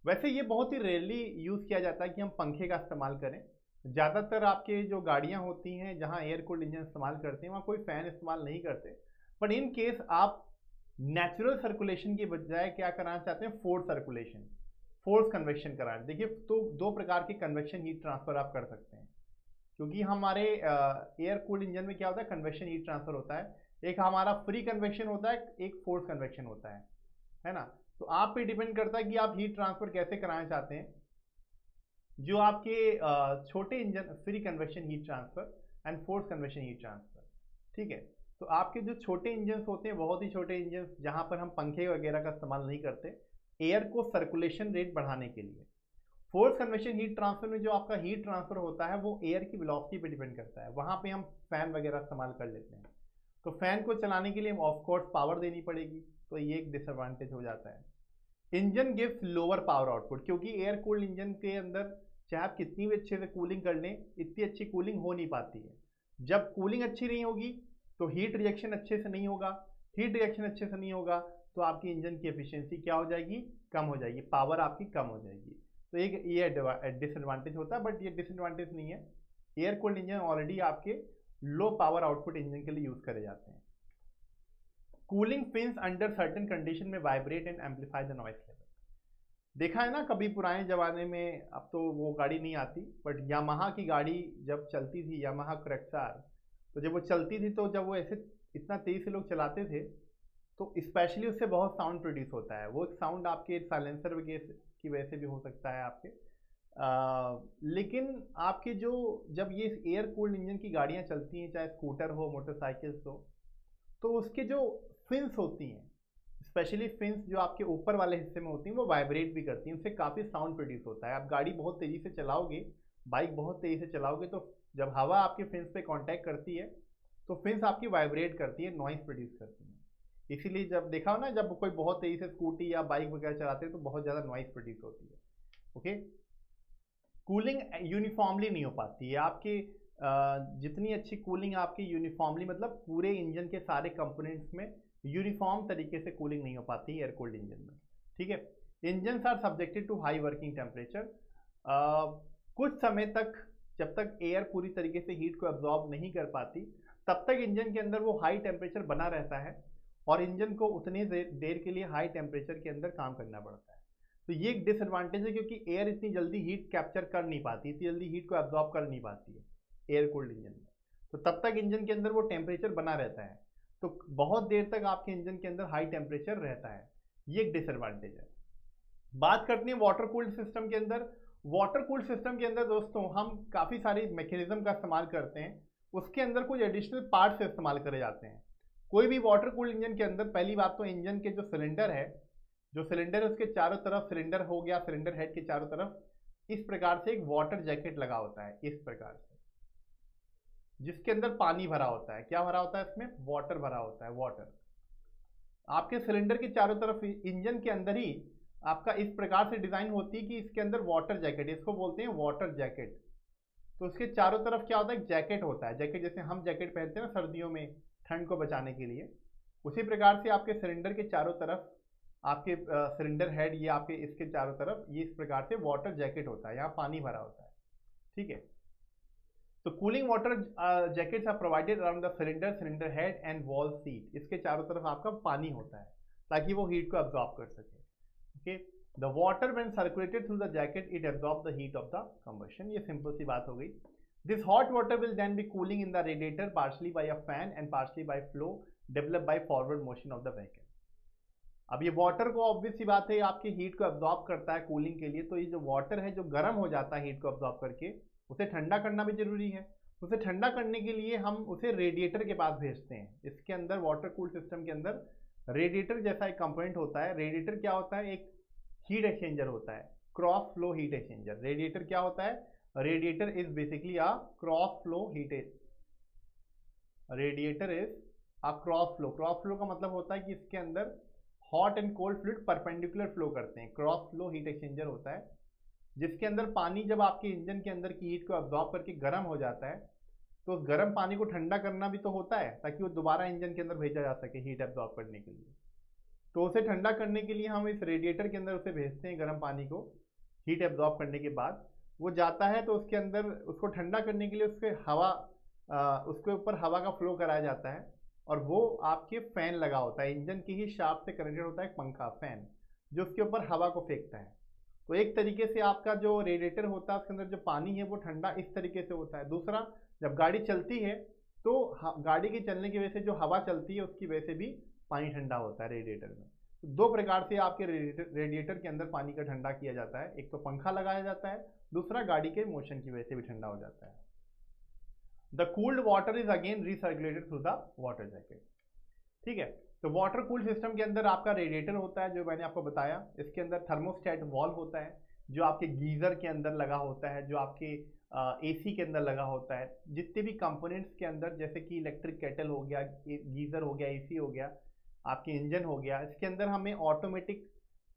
वैसे ये बहुत ही रेयरली यूज़ किया जाता है कि हम पंखे का इस्तेमाल करें। ज़्यादातर आपके जो गाड़ियाँ होती हैं जहाँ एयर कूल्ड इंजन इस्तेमाल करते हैं वहाँ कोई फ़ैन इस्तेमाल नहीं करते, बट इन केस आप नेचुरल सर्कुलेशन की बजाय क्या कराना चाहते हैं, फोर्स सर्कुलेशन, फोर्स कन्वेक्शन कराना। देखिए, तो दो प्रकार के कन्वेक्शन हीट ट्रांसफ़र आप कर सकते हैं, क्योंकि हमारे एयर कूल्ड इंजन में क्या होता है, कन्वेक्शन हीट ट्रांसफ़र होता है, एक हमारा फ्री कन्वेक्शन होता है, एक फोर्स कन्वेक्शन होता है ना। तो आप पे डिपेंड करता है कि आप हीट ट्रांसफ़र कैसे कराना चाहते हैं। जो आपके छोटे engine, free convection heat transfer and force convection heat transfer, ठीक है। तो आपके जो छोटे इंजन होते हैं, बहुत ही छोटे इंजन, जहाँ पर हम पंखे वगैरह का इस्तेमाल नहीं करते, एयर को सर्कुलेशन रेट बढ़ाने के लिए। फोर्स कन्वेक्शन हीट ट्रांसफर में जो आपका हीट ट्रांसफर होता है वो एयर की वेलोसिटी पे डिपेंड करता है, वहाँ पे हम फैन वगैरह इस्तेमाल कर लेते हैं, तो फैन को चलाने के लिए ऑफ कोर्स पावर देनी पड़ेगी, तो ये एक डिसएडवांटेज हो जाता है। Engine gives lower power output, क्योंकि एयर कूल्ड इंजन के अंदर चाहे आप कितनी भी अच्छे से कूलिंग कर लें, इतनी अच्छी कूलिंग हो नहीं पाती है। जब कूलिंग अच्छी नहीं होगी तो हीट रिएक्शन अच्छे से नहीं होगा, हीट रिएक्शन अच्छे से नहीं होगा तो आपकी इंजन की एफिशिएंसी क्या हो जाएगी, कम हो जाएगी, पावर आपकी कम हो जाएगी। तो एक ये डिसएडवांटेज होता है, बट ये डिसएडवांटेज नहीं है। एयर कूल्ड इंजन ऑलरेडी आपके लो पावर आउटपुट इंजन के लिए यूज करे जाते हैं। Cooling fins under certain condition में vibrate and amplify the noise level. देखा है ना कभी पुराने ज़माने में, अब तो वो गाड़ी नहीं आती, बट यामाहा की गाड़ी जब चलती थी, यामाहा क्रक्सार, तो जब वो चलती थी तो जब वो ऐसे इतना तेज़ से लोग चलाते थे तो स्पेशली उससे बहुत साउंड प्रोड्यूस होता है। वो साउंड आपके साइलेंसर की वजह से भी हो सकता है आपके, लेकिन आपके जो जब ये एयर कूल्ड इंजन की गाड़ियाँ चलती हैं, चाहे स्कूटर हो, मोटरसाइकिल्स हो, तो उसके जो फिन्स होती हैं, स्पेशली फिन्स जो आपके ऊपर वाले हिस्से में होती हैं, वो वाइब्रेट भी करती हैं, उससे काफ़ी साउंड प्रोड्यूस होता है। आप गाड़ी बहुत तेज़ी से चलाओगे, बाइक बहुत तेज़ी से चलाओगे, तो जब हवा आपके फिन्स पे कांटेक्ट करती है तो फिन्स आपकी वाइब्रेट करती है, नॉइस प्रोड्यूस करती है। इसीलिए जब देखा हो ना, जब कोई बहुत तेज़ी से स्कूटी या बाइक वगैरह चलाते हैं तो बहुत ज़्यादा नॉइस प्रोड्यूस होती है। ओके, कूलिंग यूनिफॉर्मली नहीं हो पाती है आपके, जितनी अच्छी कूलिंग आपकी यूनिफॉर्मली, मतलब पूरे इंजन के सारे कंपोनेंट्स में यूनिफॉर्म तरीके से कूलिंग नहीं हो पाती एयर कूल्ड इंजन में। ठीक है, engine are subjected to high working temperature. कुछ समय तक, जब तक एयर पूरी तरीके से हीट को एब्जॉर्ब नहीं कर पाती, तब तक इंजन के अंदर वो हाई टेम्परेचर बना रहता है और इंजन को उतनी देर के लिए हाई टेम्परेचर के अंदर काम करना पड़ता है। तो ये एक डिसएडवांटेज है, क्योंकि एयर इतनी जल्दी हीट कैप्चर कर नहीं पाती, इतनी जल्दी हीट को एब्जॉर्ब कर नहीं पाती है एयर कूल्ड इंजन में। तो तब तक इंजन के अंदर वो टेम्परेचर बना रहता है, तो बहुत देर तक आपके इंजन के अंदर हाई टेम्परेचर रहता है। ये एक डिसएडवांटेज है। बात करते हैं वाटर कूल्ड सिस्टम के अंदर। वाटर कूल्ड सिस्टम के अंदर दोस्तों हम काफ़ी सारी मैकेनिज्म का इस्तेमाल करते हैं, उसके अंदर कुछ एडिशनल पार्ट्स इस्तेमाल करे जाते हैं। कोई भी वाटर कूल्ड इंजन के अंदर पहली बात तो इंजन के जो सिलेंडर है, उसके चारों तरफ, सिलेंडर हो गया, सिलेंडर हेड के चारों तरफ इस प्रकार से एक वाटर जैकेट लगा होता है, इस प्रकार से, जिसके अंदर पानी भरा होता है। क्या भरा होता है इसमें? वाटर भरा होता है, वाटर। आपके सिलेंडर के चारों तरफ इंजन के अंदर ही आपका इस प्रकार से डिजाइन होती है कि इसके अंदर वाटर जैकेट, इसको बोलते हैं वाटर जैकेट। तो उसके चारों तरफ क्या होता है? जैकेट होता है। जैकेट जैसे हम जैकेट पहनते हैं ना सर्दियों में ठंड को बचाने के लिए, उसी प्रकार से आपके सिलेंडर के चारों तरफ, आपके सिलेंडर हेड, ये आपके इसके चारों तरफ ये इस प्रकार से वाटर जैकेट होता है, यहाँ पानी भरा होता है। ठीक है, तो cooling water jackets are provided around the cylinder, cylinder head and valve seat. इसके चारों तरफ आपका पानी होता है ताकि वो हीट को एब्जॉर्ब कर सके। Okay, the water when circulated through the jacket it absorb the heat of the combustion. ये सिंपल सी बात हो गई। This hot water will then be cooling in the radiator partially by a fan and partially by flow develop by forward motion of the vehicle. अब ये वाटर को ऑब्वियस सी बात है आपकी हीट को एब्जॉर्ब करता है कूलिंग के लिए, तो ये जो वाटर है जो गर्म हो जाता है हीट को एब्जॉर्ब करके, उसे ठंडा करना भी जरूरी है। उसे ठंडा करने के लिए हम उसे रेडिएटर के पास भेजते हैं। इसके अंदर वाटर कूल सिस्टम के अंदर रेडिएटर जैसा एक कंपोनेंट होता है। रेडिएटर क्या होता है? एक हीट एक्सचेंजर होता है, cross flow heat exchanger. Radiator क्या होता है? Radiator is basically a cross flow heat, radiator is a cross flow. Cross flow का मतलब होता है कि इसके अंदर hot and cold fluid perpendicular flow करते हैं। क्रॉस फ्लो हीट एक्सचेंजर होता है जिसके अंदर पानी जब आपके इंजन के अंदर की हीट को अब्जॉर्ब करके गर्म हो जाता है, तो उस गर्म पानी को ठंडा करना भी तो होता है ताकि वो दोबारा इंजन के अंदर भेजा जा सके हीट एब्जॉर्ब करने के लिए। तो उसे ठंडा करने के लिए हम इस रेडिएटर के अंदर उसे भेजते हैं गर्म पानी को। हीट एब्जॉर्ब करने के बाद वो जाता है, तो उसके अंदर उसको ठंडा करने के लिए उसके ऊपर हवा का फ्लो कराया जाता है, और वो आपके फैन लगा होता है, इंजन की ही शाफ्ट से कनेक्टेड होता है एक पंखा, फैन, जो उसके ऊपर हवा को फेंकता है। तो एक तरीके से आपका जो रेडिएटर होता है उसके अंदर जो पानी है वो ठंडा इस तरीके से होता है। दूसरा, जब गाड़ी चलती है तो गाड़ी के चलने की वजह से जो हवा चलती है उसकी वजह से भी पानी ठंडा होता है रेडिएटर में। तो दो प्रकार से आपके रेडिएटर के अंदर पानी का ठंडा किया जाता है, एक तो पंखा लगाया जाता है, दूसरा गाड़ी के मोशन की वजह से भी ठंडा हो जाता है। The cooled water is again recirculated through the water jacket. ठीक है, तो वाटर कूल सिस्टम के अंदर आपका रेडिएटर होता है जो मैंने आपको बताया। इसके अंदर थर्मोस्टेट वॉल्व होता है जो आपके गीज़र के अंदर लगा होता है, जो आपके एसी के अंदर लगा होता है। जितने भी कंपोनेंट्स के अंदर, जैसे कि इलेक्ट्रिक केटल हो गया, गीज़र हो गया, एसी हो गया, आपके इंजन हो गया, इसके अंदर हमें ऑटोमेटिक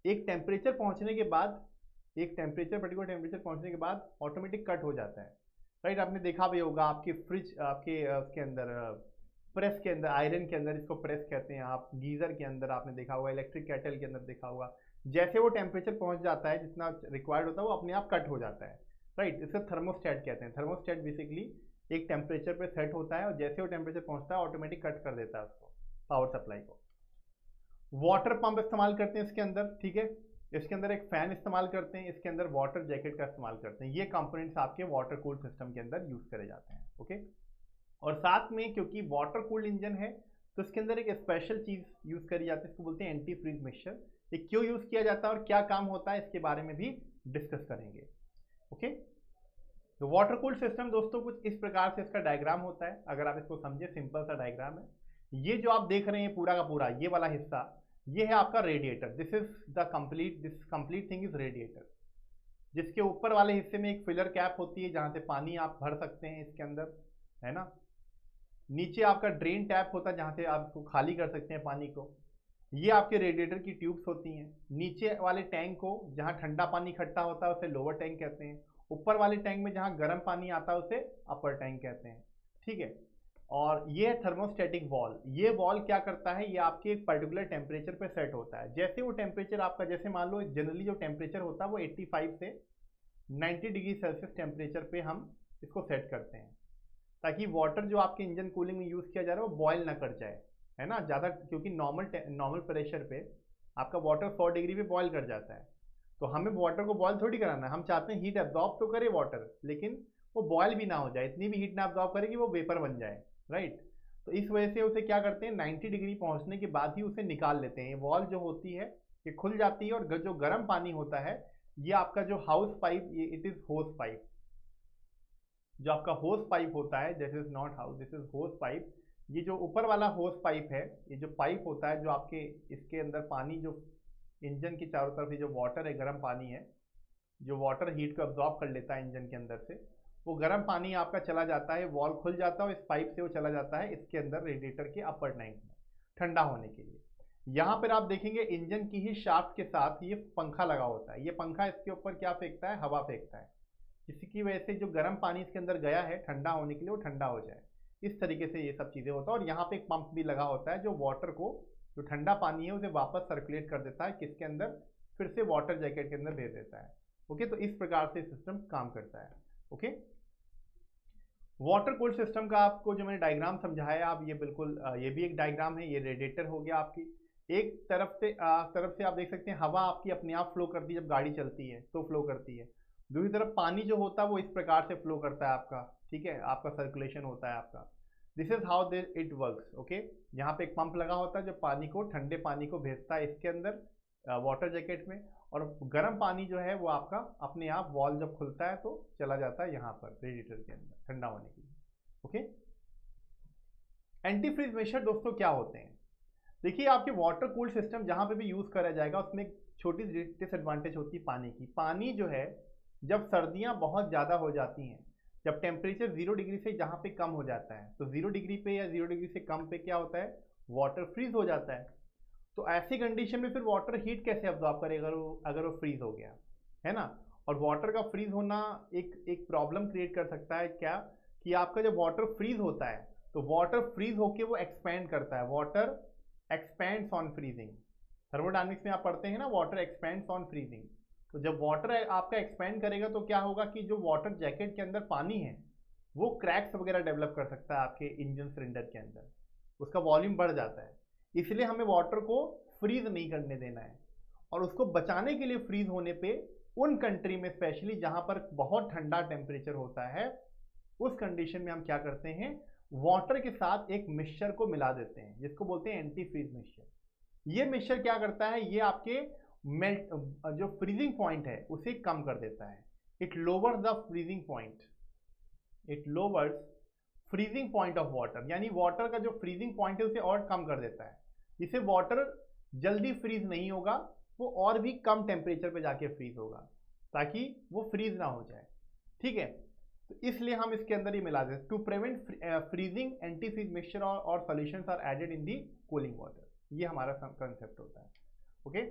एक टेम्परेचर पहुंचने के बाद एक टेम्परेचर पर्टिकुलर टेम्परेचर पहुंचने के बाद ऑटोमेटिक कट हो जाता है, राइट। आपने देखा भी होगा आपके फ्रिज, आपके उसके अंदर प्रेस के अंदर, आयरन के अंदर, इसको प्रेस कहते हैं आप, गीज़र के अंदर आपने देखा होगा, इलेक्ट्रिक केटल के अंदर देखा होगा, जैसे वो टेम्परेचर पहुंच जाता है जितना रिक्वायर्ड होता है वो अपने आप कट हो जाता है, राइट। इसे थर्मोस्टेट कहते हैं। थर्मोस्टेट बेसिकली एक टेम्परेचर पे सेट होता है और जैसे वो टेम्परेचर पहुंचता है ऑटोमेटिक कट कर देता है उसको, पावर सप्लाई को। वाटर पंप इस्तेमाल करते हैं इसके अंदर, ठीक है। इसके अंदर एक फैन इस्तेमाल करते हैं, इसके अंदर वाटर जैकेट का इस्तेमाल करते हैं। ये कंपोनेंट्स आपके वाटर कूल्ड सिस्टम के अंदर यूज करे जाते हैं, ओके। और साथ में क्योंकि वाटर कूल्ड इंजन है तो इसके अंदर एक स्पेशल चीज यूज करी जाती है, इसको बोलते हैं एंटी फ्रीज मिक्सचर। ये क्यों यूज किया जाता है और क्या काम होता है इसके बारे में भी डिस्कस करेंगे, ओके। तो वाटर कूल्ड सिस्टम दोस्तों कुछ इस प्रकार से इसका डायग्राम होता है, अगर आप इसको समझे, सिंपल सा डायग्राम है। ये जो आप देख रहे हैं पूरा का पूरा ये वाला हिस्सा, ये है आपका radiator. This is the complete, this complete thing is radiator, जिसके ऊपर वाले हिस्से में एक फिलर कैप होती है जहां से पानी आप भर सकते हैं इसके अंदर, है ना। नीचे आपका ड्रेन टैप होता है जहां से आप इसको खाली कर सकते हैं पानी को। ये आपके रेडिएटर की ट्यूब्स होती हैं। नीचे वाले टैंक को जहां ठंडा पानी इकट्ठा होता है उसे लोअर टैंक कहते हैं। ऊपर वाले टैंक में जहां गर्म पानी आता है उसे अपर टैंक कहते हैं, ठीक है। और ये है थर्मोस्टेटिक वॉल। ये वॉल क्या करता है, ये आपके एक पर्टिकुलर टेम्परेचर पे सेट होता है। जैसे वो टेम्परेचर आपका, जैसे मान लो जनरली जो टेम्परेचर होता है वो 85 से 90 डिग्री सेल्सियस टेम्परेचर पे हम इसको सेट करते हैं, ताकि वाटर जो आपके इंजन कूलिंग में यूज़ किया जा रहा है वो बॉयल ना कर जाए, है ना ज़्यादा, क्योंकि नॉर्मल प्रेशर पे आपका वाटर 100 डिग्री पे बॉयल कर जाता है। तो हमें वाटर को बॉयल थोड़ी कराना है, हम चाहते हैं हीट एब्जॉर्ब तो करे वाटर, लेकिन वो बॉयल भी ना हो जाए, इतनी भी हीट ना एब्जॉर्ब करे कि वो वेपर बन जाए, राइट। तो इस वजह से उसे क्या करते हैं, 90 डिग्री पहुंचने के बाद ही उसे निकाल लेते हैं। वॉल जो होती है ये खुल जाती है और जो गर्म पानी होता है ये आपका जो हाउस पाइप, ये इट इज होस पाइप, जो आपका होस पाइप होता है, this is not house, this is होस पाइप। ये जो ऊपर वाला होस पाइप है, ये जो पाइप होता है जो आपके इसके अंदर पानी, जो इंजन के चारों तरफ ये जो वाटर है, गर्म पानी है, जो वाटर हीट को अब्जॉर्ब कर लेता है इंजन के अंदर से, वो गर्म पानी आपका चला जाता है, वॉल खुल जाता है और इस पाइप से वो चला जाता है इसके अंदर रेडिएटर के अपर टैंक में ठंडा होने के लिए। यहाँ पर आप देखेंगे इंजन की ही शाफ्ट के साथ ये पंखा लगा होता है। ये पंखा इसके ऊपर क्या फेंकता है, हवा फेंकता है, जिसकी वजह से जो गर्म पानी इसके अंदर गया है ठंडा होने के लिए वो ठंडा हो जाए। इस तरीके से ये सब चीज़ें होता है। और यहाँ पे एक पंप भी लगा होता है जो वाटर को, जो ठंडा पानी है उसे वापस सर्कुलेट कर देता है किसके अंदर, फिर से वाटर जैकेट के अंदर भेज देता है, ओके। तो इस प्रकार से सिस्टम काम करता है, ओके। वाटर कूल्ड सिस्टम का आपको जो मैंने डायग्राम समझाया, आप ये बिल्कुल ये भी एक डायग्राम है। ये रेडिएटर हो गया आपकी, एक तरफ से आप देख सकते हैं हवा आपकी अपने आप फ्लो करती है, जब गाड़ी चलती है तो फ्लो करती है। दूसरी तरफ पानी जो होता है वो इस प्रकार से फ्लो करता है आपका, ठीक है, आपका सर्कुलेशन होता है आपका। This is how it works, okay. यहाँ पे एक पंप लगा होता है जो पानी को, ठंडे पानी को भेजता है इसके अंदर वाटर जैकेट में, और गर्म पानी जो है वो आपका अपने आप वॉल जब खुलता है तो चला जाता है यहाँ पर रेडिएटर के अंदर ठंडा होने के लिए, ओके। एंटी फ्रीज मेजर दोस्तों क्या होते हैं, देखिए आपके वाटर कूल्ड सिस्टम जहाँ पे भी यूज करा जाएगा उसमें एक छोटी डिसएडवांटेज होती है पानी की। पानी जो है जब सर्दियाँ बहुत ज़्यादा हो जाती हैं, जब टेम्परेचर 0 डिग्री से जहाँ पे कम हो जाता है, तो 0 डिग्री पे या 0 डिग्री से कम पे क्या होता है, वाटर फ्रीज हो जाता है। तो ऐसी कंडीशन में फिर वाटर हीट कैसे अब्जॉर्ब करेगा अगर वो फ्रीज हो गया, है ना। और वाटर का फ्रीज होना एक प्रॉब्लम क्रिएट कर सकता है क्या, कि आपका जब वाटर फ्रीज होता है तो वाटर फ्रीज होके वो एक्सपैंड करता है, water expands on freezing. Thermodynamics में आप पढ़ते हैं ना, वाटर एक्सपैंड्स ऑन फ्रीजिंग। तो जब वाटर आपका एक्सपैंड करेगा तो क्या होगा कि जो वाटर जैकेट के अंदर पानी है वो क्रैक्स वगैरह डेवलप कर सकता है आपके इंजन सिलेंडर के अंदर, उसका वॉल्यूम बढ़ जाता है। इसलिए हमें वाटर को फ्रीज नहीं करने देना है, और उसको बचाने के लिए फ्रीज होने पे उन कंट्री में स्पेशली जहां पर बहुत ठंडा टेम्परेचर होता है, उस कंडीशन में हम क्या करते हैं, वाटर के साथ एक मिक्सचर को मिला देते हैं जिसको बोलते हैं एंटी फ्रीज मिक्सचर। ये मिक्सचर क्या करता है, ये आपके मेल्ट जो फ्रीजिंग पॉइंट है उसे कम कर देता है। It louvers the freezing point, it louvers freezing point of water, यानी वाटर का जो फ्रीजिंग पॉइंट है उसे और कम कर देता है, जिससे वाटर जल्दी फ्रीज नहीं होगा, वो और भी कम टेम्परेचर पे जाके फ्रीज होगा ताकि वो फ्रीज ना हो जाए, ठीक है। तो इसलिए हम इसके अंदर ही मिला देते, to prevent freezing anti freeze mixture और solutions are added in the cooling water. ये हमारा कंसेप्ट होता है, ओके।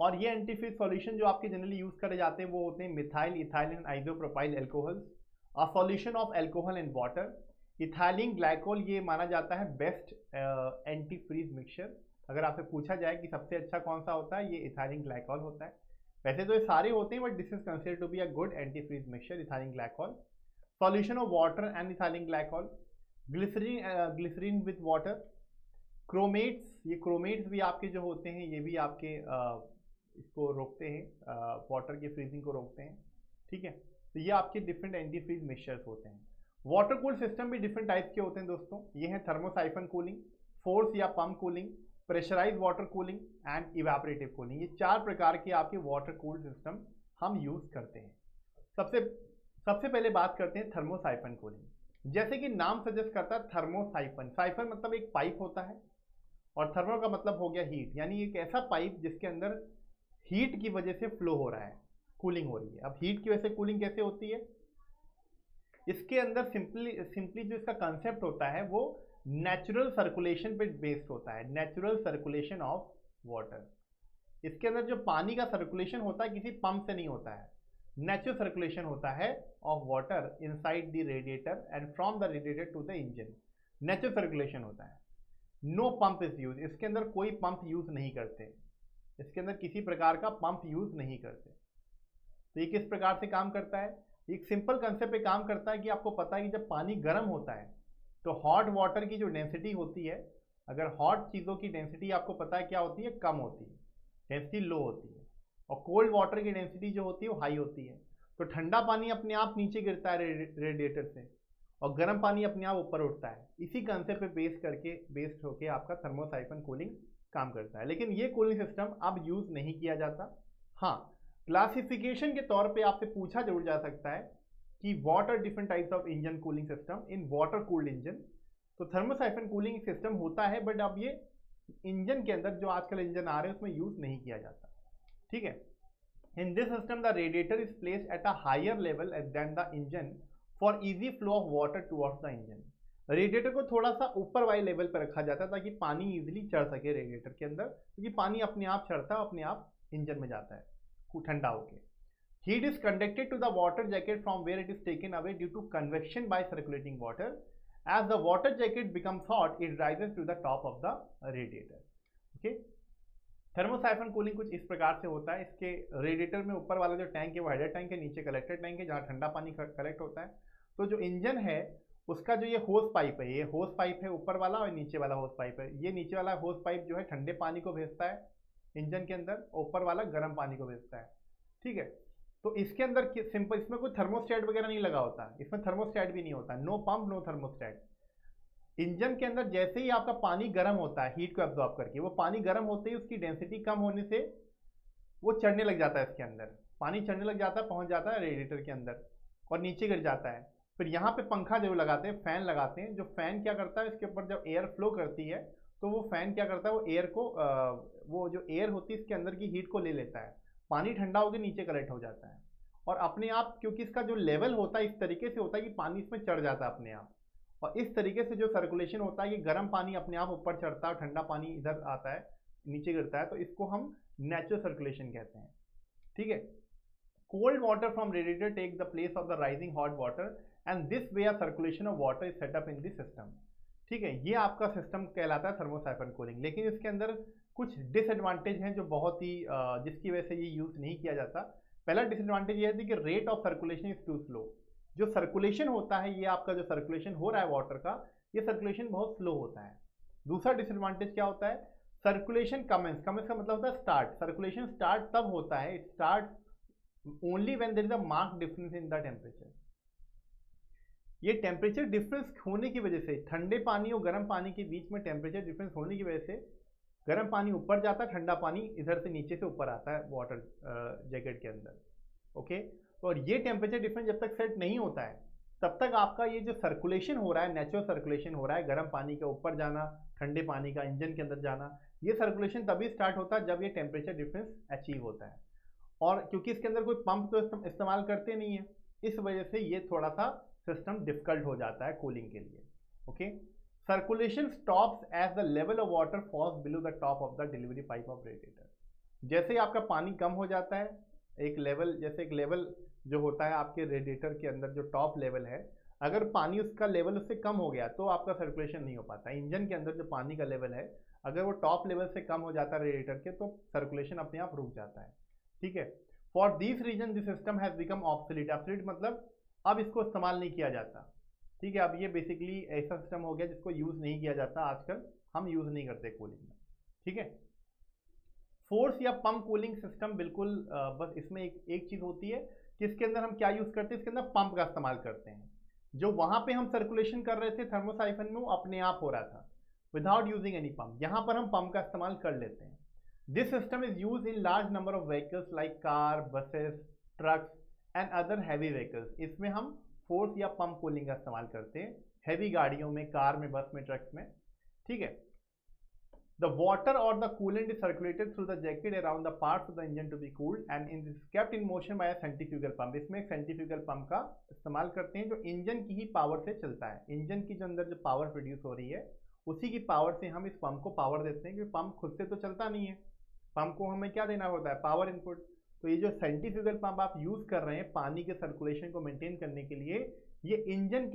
और ये एंटी फ्रीज सॉल्यूशन जो आपके जनरली यूज करे जाते हैं वो होते हैं methyl, ethyl and isopropyl alcohols, a solution of alcohol and water. Ethylene glycol ये माना जाता है बेस्ट एंटी फ्रीज मिक्सचर। अगर आपसे पूछा जाए कि सबसे अच्छा कौन सा होता है, ये इथाइलिन ग्लाइकोल होता है। वैसे तो ये सारे होते हैं but this is considered to be a good anti freeze mixture, ethylene glycol. Solution of water and ethylene glycol, glycerine with water, chromates, ये क्रोमेट्स भी आपके जो होते हैं ये भी आपके इसको रोकते हैं, वाटर की फ्रीजिंग को रोकते हैं। ठीक है, तो ये आपके डिफरेंट एंटी फ्रीज मिक्सचर्स होते हैं। वाटर कूल सिस्टम भी डिफरेंट टाइप्स के होते हैं दोस्तों। ये है थर्मोसाइफन कूलिंग, फोर्स या pump cooling, pressurize water cooling and evaporative cooling. ये 4 प्रकार के आपके वाटर कूल सिस्टम हम यूज करते हैं। सबसे पहले बात करते हैं थर्मोसाइफन कूलिंग। जैसे कि नाम सजेस्ट करता है थर्मोसाइफन, साइफन मतलब एक पाइप होता है और थर्मो का मतलब हो गया हीट, यानी एक ऐसा पाइप जिसके अंदर हीट की वजह से फ्लो हो रहा है, कूलिंग हो रही है। अब हीट की वजह से कूलिंग कैसे होती है, इसके अंदर सिंपली जो इसका कंसेप्ट होता है वो नेचुरल सर्कुलेशन पे बेस्ड होता है, नेचुरल सर्कुलेशन ऑफ वाटर। इसके अंदर जो पानी का सर्कुलेशन होता है किसी पंप से नहीं होता है, नेचुरल सर्कुलेशन होता है of water inside the radiator and from the radiator to the engine, natural circulation होता है। नो पंप इज यूज, इसके अंदर कोई पंप यूज नहीं करते, इसके अंदर किसी प्रकार का पंप यूज नहीं करते। तो ये किस प्रकार से काम करता है, एक सिंपल कंसेप्ट पे काम करता है कि आपको पता है कि जब पानी गर्म होता है तो हॉट वाटर की जो डेंसिटी होती है, अगर हॉट चीज़ों की डेंसिटी आपको पता है क्या होती है, कम होती है, डेंसिटी लो होती है, और कोल्ड वाटर की डेंसिटी जो होती है वो हाई होती है। तो ठंडा पानी अपने आप नीचे गिरता है रेडिएटर से और गर्म पानी अपने आप ऊपर उठता है। इसी कंसेप्ट पे बेस्ड होके आपका थर्मोसाइफन कूलिंग काम करता है। लेकिन ये कूलिंग सिस्टम अब यूज नहीं किया जाता। हाँ, क्लासिफिकेशन के तौर पे आपसे पूछा जरूर जा सकता है कि what are different types of engine cooling system in water cooled engine. तो थर्मोसाइफन कूलिंग सिस्टम होता है बट अब ये इंजन के अंदर जो आजकल इंजन आ रहे हैं उसमें यूज नहीं किया जाता। ठीक है, in this system the radiator is placed at a higher level than the engine for easy flow of water towards the engine. Radiator को थोड़ा सा ऊपर वाले लेवल पर रखा जाता है ताकि पानी इजीली चढ़ सके रेडिएटर के अंदर, क्योंकि पानी अपने आप चढ़ता है, अपने आप इंजन में जाता है ठंडा होके। Heat is conducted to the water jacket from where it is taken away due to convection by circulating water. As the water jacket becomes hot, it rises to the top of the radiator. Okay? Thermosiphon cooling कुछ इस प्रकार से होता है। इसके रेडिएटर में ऊपर वाला जो टैंक है वो हाइड्रेट टैंक है, नीचे कलेक्टर टैंक है जहाँ ठंडा पानी कलेक्ट होता है। तो जो इंजन है उसका जो ये होस पाइप है, ये होस पाइप है ऊपर वाला और नीचे वाला होस पाइप है। ये नीचे वाला होस पाइप जो है ठंडे पानी को भेजता है इंजन के अंदर, ऊपर वाला गर्म पानी को भेजता है। ठीक है, तो इसके अंदर सिंपल, इसमें कोई थर्मोस्टेट वगैरह नहीं लगा होता, इसमें थर्मोस्टेट भी नहीं होता, no pump no thermostat. Engine के अंदर जैसे ही आपका पानी गर्म होता है हीट को एब्जॉर्ब करके, वो पानी गर्म होते ही उसकी डेंसिटी कम होने से वो चढ़ने लग जाता है, इसके अंदर पानी चढ़ने लग जाता है, पहुंच जाता है रेडिएटर के अंदर और नीचे गिर जाता है। फिर यहाँ पे पंखा जरूर लगाते हैं, फैन लगाते हैं। जो फैन क्या करता है, इसके ऊपर जब एयर फ्लो करती है तो वो फैन क्या करता है, वो एयर को वो जो एयर होती है इसके अंदर की हीट को ले लेता है, पानी ठंडा होकर नीचे कलेक्ट हो जाता है और अपने आप, क्योंकि इसका जो लेवल होता है इस तरीके से होता है कि पानी इसमें चढ़ जाता है अपने आप, और इस तरीके से जो सर्कुलेशन होता है कि गर्म पानी अपने आप ऊपर चढ़ता है और ठंडा पानी इधर आता है, नीचे गिरता है, तो इसको हम नेचुरल सर्कुलेशन कहते हैं। ठीक है, cold water from radiator take the place of the rising hot water and this way circulation of water is set up in this system. ठीक है, ये आपका सिस्टम कहलाता है थर्मोसाइफन कूलिंग। लेकिन इसके अंदर कुछ डिसएडवांटेज हैं जो बहुत ही जिसकी वजह से ये यूज नहीं किया जाता। पहला डिसएडवांटेज ये है कि rate of circulation is too slow. जो सर्कुलेशन होता है, ये आपका जो सर्कुलेशन हो रहा है वाटर का, ये सर्कुलेशन बहुत स्लो होता है। दूसरा डिसएडवांटेज क्या होता है, सर्कुलेशन कमेंस का मतलब होता है स्टार्ट। सर्कुलेशन स्टार्ट तब होता है, it start only when there is a marked difference in the temperature. ये टेम्परेचर डिफरेंस होने की वजह से, ठंडे पानी और गर्म पानी के बीच में टेम्परेचर डिफरेंस होने की वजह से गर्म पानी ऊपर जाता है, ठंडा पानी इधर से नीचे से ऊपर आता है वाटर जैकेट के अंदर। ओके, और ये टेम्परेचर डिफरेंस जब तक सेट नहीं होता है तब तक आपका ये जो सर्कुलेशन हो रहा है, नेचुरल सर्कुलेशन हो रहा है, गर्म पानी का ऊपर जाना, ठंडे पानी का इंजन के अंदर जाना, ये सर्कुलेशन तभी स्टार्ट होता है जब ये टेम्परेचर डिफरेंस अचीव होता है। और क्योंकि इसके अंदर कोई पंप तो इस्तेमाल करते नहीं है, इस वजह से ये थोड़ा सा सिस्टम डिफिकल्ट हो जाता है कूलिंग के लिए। Okay, circulation stops as the level of water falls below the top of the delivery pipe of radiator. जैसे ही आपका पानी कम हो जाता है, एक लेवल, जैसे एक लेवल जो होता है आपके रेडिएटर के अंदर जो टॉप लेवल है, अगर पानी उसका लेवल उससे कम हो गया तो आपका सर्कुलेशन नहीं हो पाता। इंजन के अंदर जो पानी का लेवल है, अगर वो टॉप लेवल से कम हो जाता है रेडिएटर के, तो सर्कुलेशन अपने आप रुक जाता है। ठीक है। For this reason this system has become obsolete. Obsolete मतलब अब इसको इस्तेमाल नहीं किया जाता। ठीक है, अब ये बेसिकली ऐसा सिस्टम हो गया जिसको यूज़ नहीं किया जाता आजकल, हम यूज़ नहीं करते कूलिंग में। ठीक है। फोर्स या पंप कूलिंग सिस्टम बिल्कुल बस इसमें एक चीज़ होती है कि इसके अंदर हम क्या यूज़ करते हैं, इसके अंदर पंप का इस्तेमाल करते हैं। जो वहाँ पे हम सर्कुलेशन कर रहे थे थर्मोसाइफन में, वो अपने आप हो रहा था विदाउट यूजिंग एनी पंप। यहाँ पर हम पंप का इस्तेमाल कर लेते हैं। This system is use in large number of vehicles like car, buses, trucks and other heavy vehicles. इसमें हम फोर्स या पंप कूलिंग का इस्तेमाल करते हैं हैवी गाड़ियों में, कार में, बस में, ट्रक्स में। ठीक है। The water or the coolant is circulated through the jacket around the parts of the engine to be cooled and is kept in motion by a centrifugal pump। इसमें एक सेंट्रीफ्यूगल पंप का इस्तेमाल करते हैं जो इंजन की ही पावर से चलता है। इंजन की जो अंदर जो पावर प्रोड्यूस हो रही है उसी की पावर से हम इस पंप को पावर देते हैं, क्योंकि पंप खुद से तो चलता नहीं है, पंप को हमें क्या देना होता है, पावर इनपुट। तो ये जो सेंट्रीफ्यूगल पंप आप यूज़ कर रहे हैं पानी के सर्कुलेशन को मेंटेन करने के लिए, ये इंजन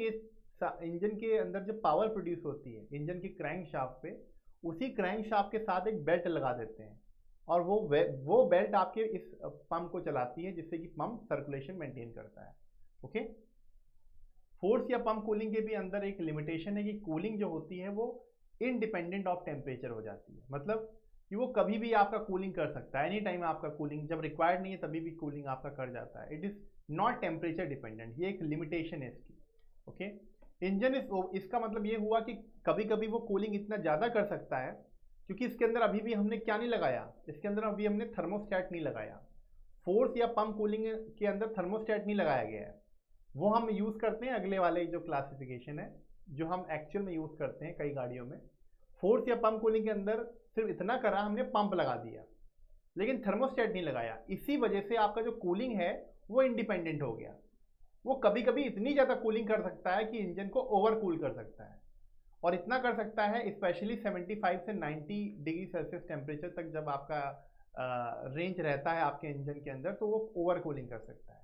के अंदर जो पावर प्रोड्यूस होती है इंजन की क्रैंक शाफ्ट पे, उसी क्रैंक शाफ्ट के साथ एक बेल्ट लगा देते हैं और वो बेल्ट आपके इस पंप को चलाती है, जिससे कि पंप सर्कुलेशन मेंटेन करता है। ओके। फोर्स या पंप कूलिंग के भी अंदर एक लिमिटेशन है कि कूलिंग जो होती है वो इनडिपेंडेंट ऑफ टेम्परेचर हो जाती है। मतलब कि वो कभी भी आपका कूलिंग कर सकता है, एनी टाइम आपका कूलिंग, जब रिक्वायर्ड नहीं है तभी भी कूलिंग आपका कर जाता है। It is not temperature dependent, ये एक लिमिटेशन है इसकी। ओके। इंजन इसका मतलब ये हुआ कि कभी कभी वो कूलिंग इतना ज़्यादा कर सकता है, क्योंकि इसके अंदर अभी भी हमने क्या नहीं लगाया, इसके अंदर अभी हमने थर्मोस्टेट नहीं लगाया। फोर्स या पंप कूलिंग के अंदर थर्मोस्टेट नहीं लगाया गया है, वो हम यूज़ करते हैं अगले वाले जो क्लासिफिकेशन है, जो हम एक्चुअल में यूज़ करते हैं कई गाड़ियों में। फोर्स या पंप कूलिंग के अंदर सिर्फ इतना करा, हमने पंप लगा दिया लेकिन थर्मोस्टेट नहीं लगाया। इसी वजह से आपका जो कूलिंग है वो इंडिपेंडेंट हो गया। वो कभी कभी इतनी ज़्यादा कूलिंग कर सकता है कि इंजन को ओवर कूल कर सकता है, और इतना कर सकता है स्पेशली 75 से 90 डिग्री सेल्सियस टेम्परेचर तक जब आपका रेंज रहता है आपके इंजन के अंदर, तो वो ओवर कूलिंग कर सकता है।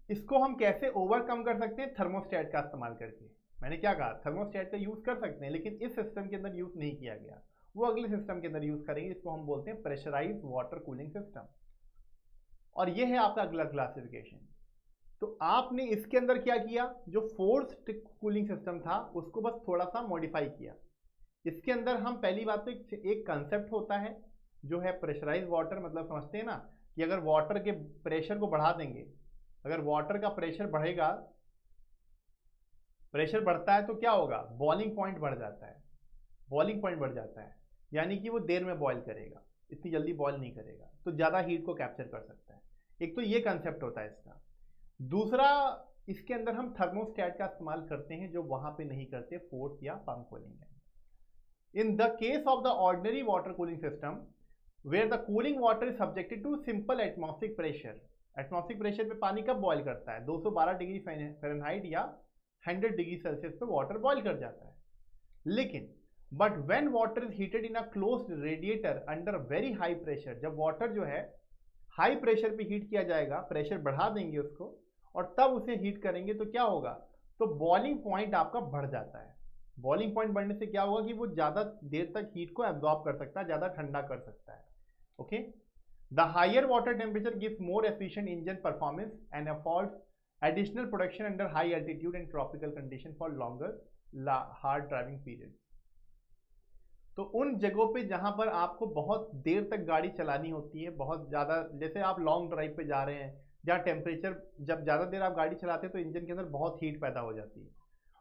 इसको हम कैसे ओवरकम कर सकते हैं, थर्मोस्टेट का इस्तेमाल करके। मैंने क्या कहा, थर्मोस्टेट का यूज़ कर सकते हैं, लेकिन इस सिस्टम के अंदर यूज़ नहीं किया गया, वो अगले सिस्टम के अंदर यूज़ करेंगे, इसको हम बोलते हैं प्रेशराइज वाटर कूलिंग सिस्टम। और ये है आपका अगला क्लासिफिकेशन। तो आपने इसके अंदर क्या किया, जो फोर्स्ड कूलिंग सिस्टम था उसको बस थोड़ा सा मॉडिफाई किया। इसके अंदर हम पहली बात तो एक कंसेप्ट होता है जो है प्रेशराइज वाटर। मतलब समझते हैं ना कि अगर वाटर के प्रेशर को बढ़ा देंगे, अगर वाटर का प्रेशर बढ़ेगा, प्रेशर बढ़ता है तो क्या होगा, बॉइलिंग पॉइंट बढ़ जाता है। बॉइलिंग पॉइंट बढ़ जाता है यानी कि वो देर में बॉयल करेगा, इतनी जल्दी बॉयल नहीं करेगा, तो ज़्यादा हीट को कैप्चर कर सकता है। एक तो ये कंसेप्ट होता है इसका। दूसरा, इसके अंदर हम थर्मोस्टेट का इस्तेमाल करते हैं जो वहाँ पे नहीं करते फोर्स या पंप कूलिंग है। In the case of the ordinary water cooling system where the cooling water is subjected to simple atmospheric pressure. Atmospheric pressure पे पानी कब बॉयल करता है, 212 डिग्री फ़ारेनहाइट या 100 डिग्री सेल्सियस पे वाटर बॉयल कर जाता है। लेकिन but when water is heated in a closed radiator under very high pressure, जब वाटर जो है हाई प्रेशर पे हीट किया जाएगा, प्रेशर बढ़ा देंगे उसको और तब उसे हीट करेंगे, तो क्या होगा, तो बॉइलिंग पॉइंट आपका बढ़ जाता है। बॉइलिंग पॉइंट बढ़ने से क्या होगा कि वो ज़्यादा देर तक हीट को एब्जॉर्ब कर सकता है, ज़्यादा ठंडा कर सकता है। Okay. The higher water temperature gives more efficient engine performance and affords additional production under high altitude and tropical condition for longer hard driving period. तो उन जगहों पे जहाँ पर आपको बहुत देर तक गाड़ी चलानी होती है, बहुत ज़्यादा, जैसे आप लॉन्ग ड्राइव पे जा रहे हैं जहाँ टेम्परेचर, जब ज़्यादा देर आप गाड़ी चलाते हैं तो इंजन के अंदर बहुत हीट पैदा हो जाती है,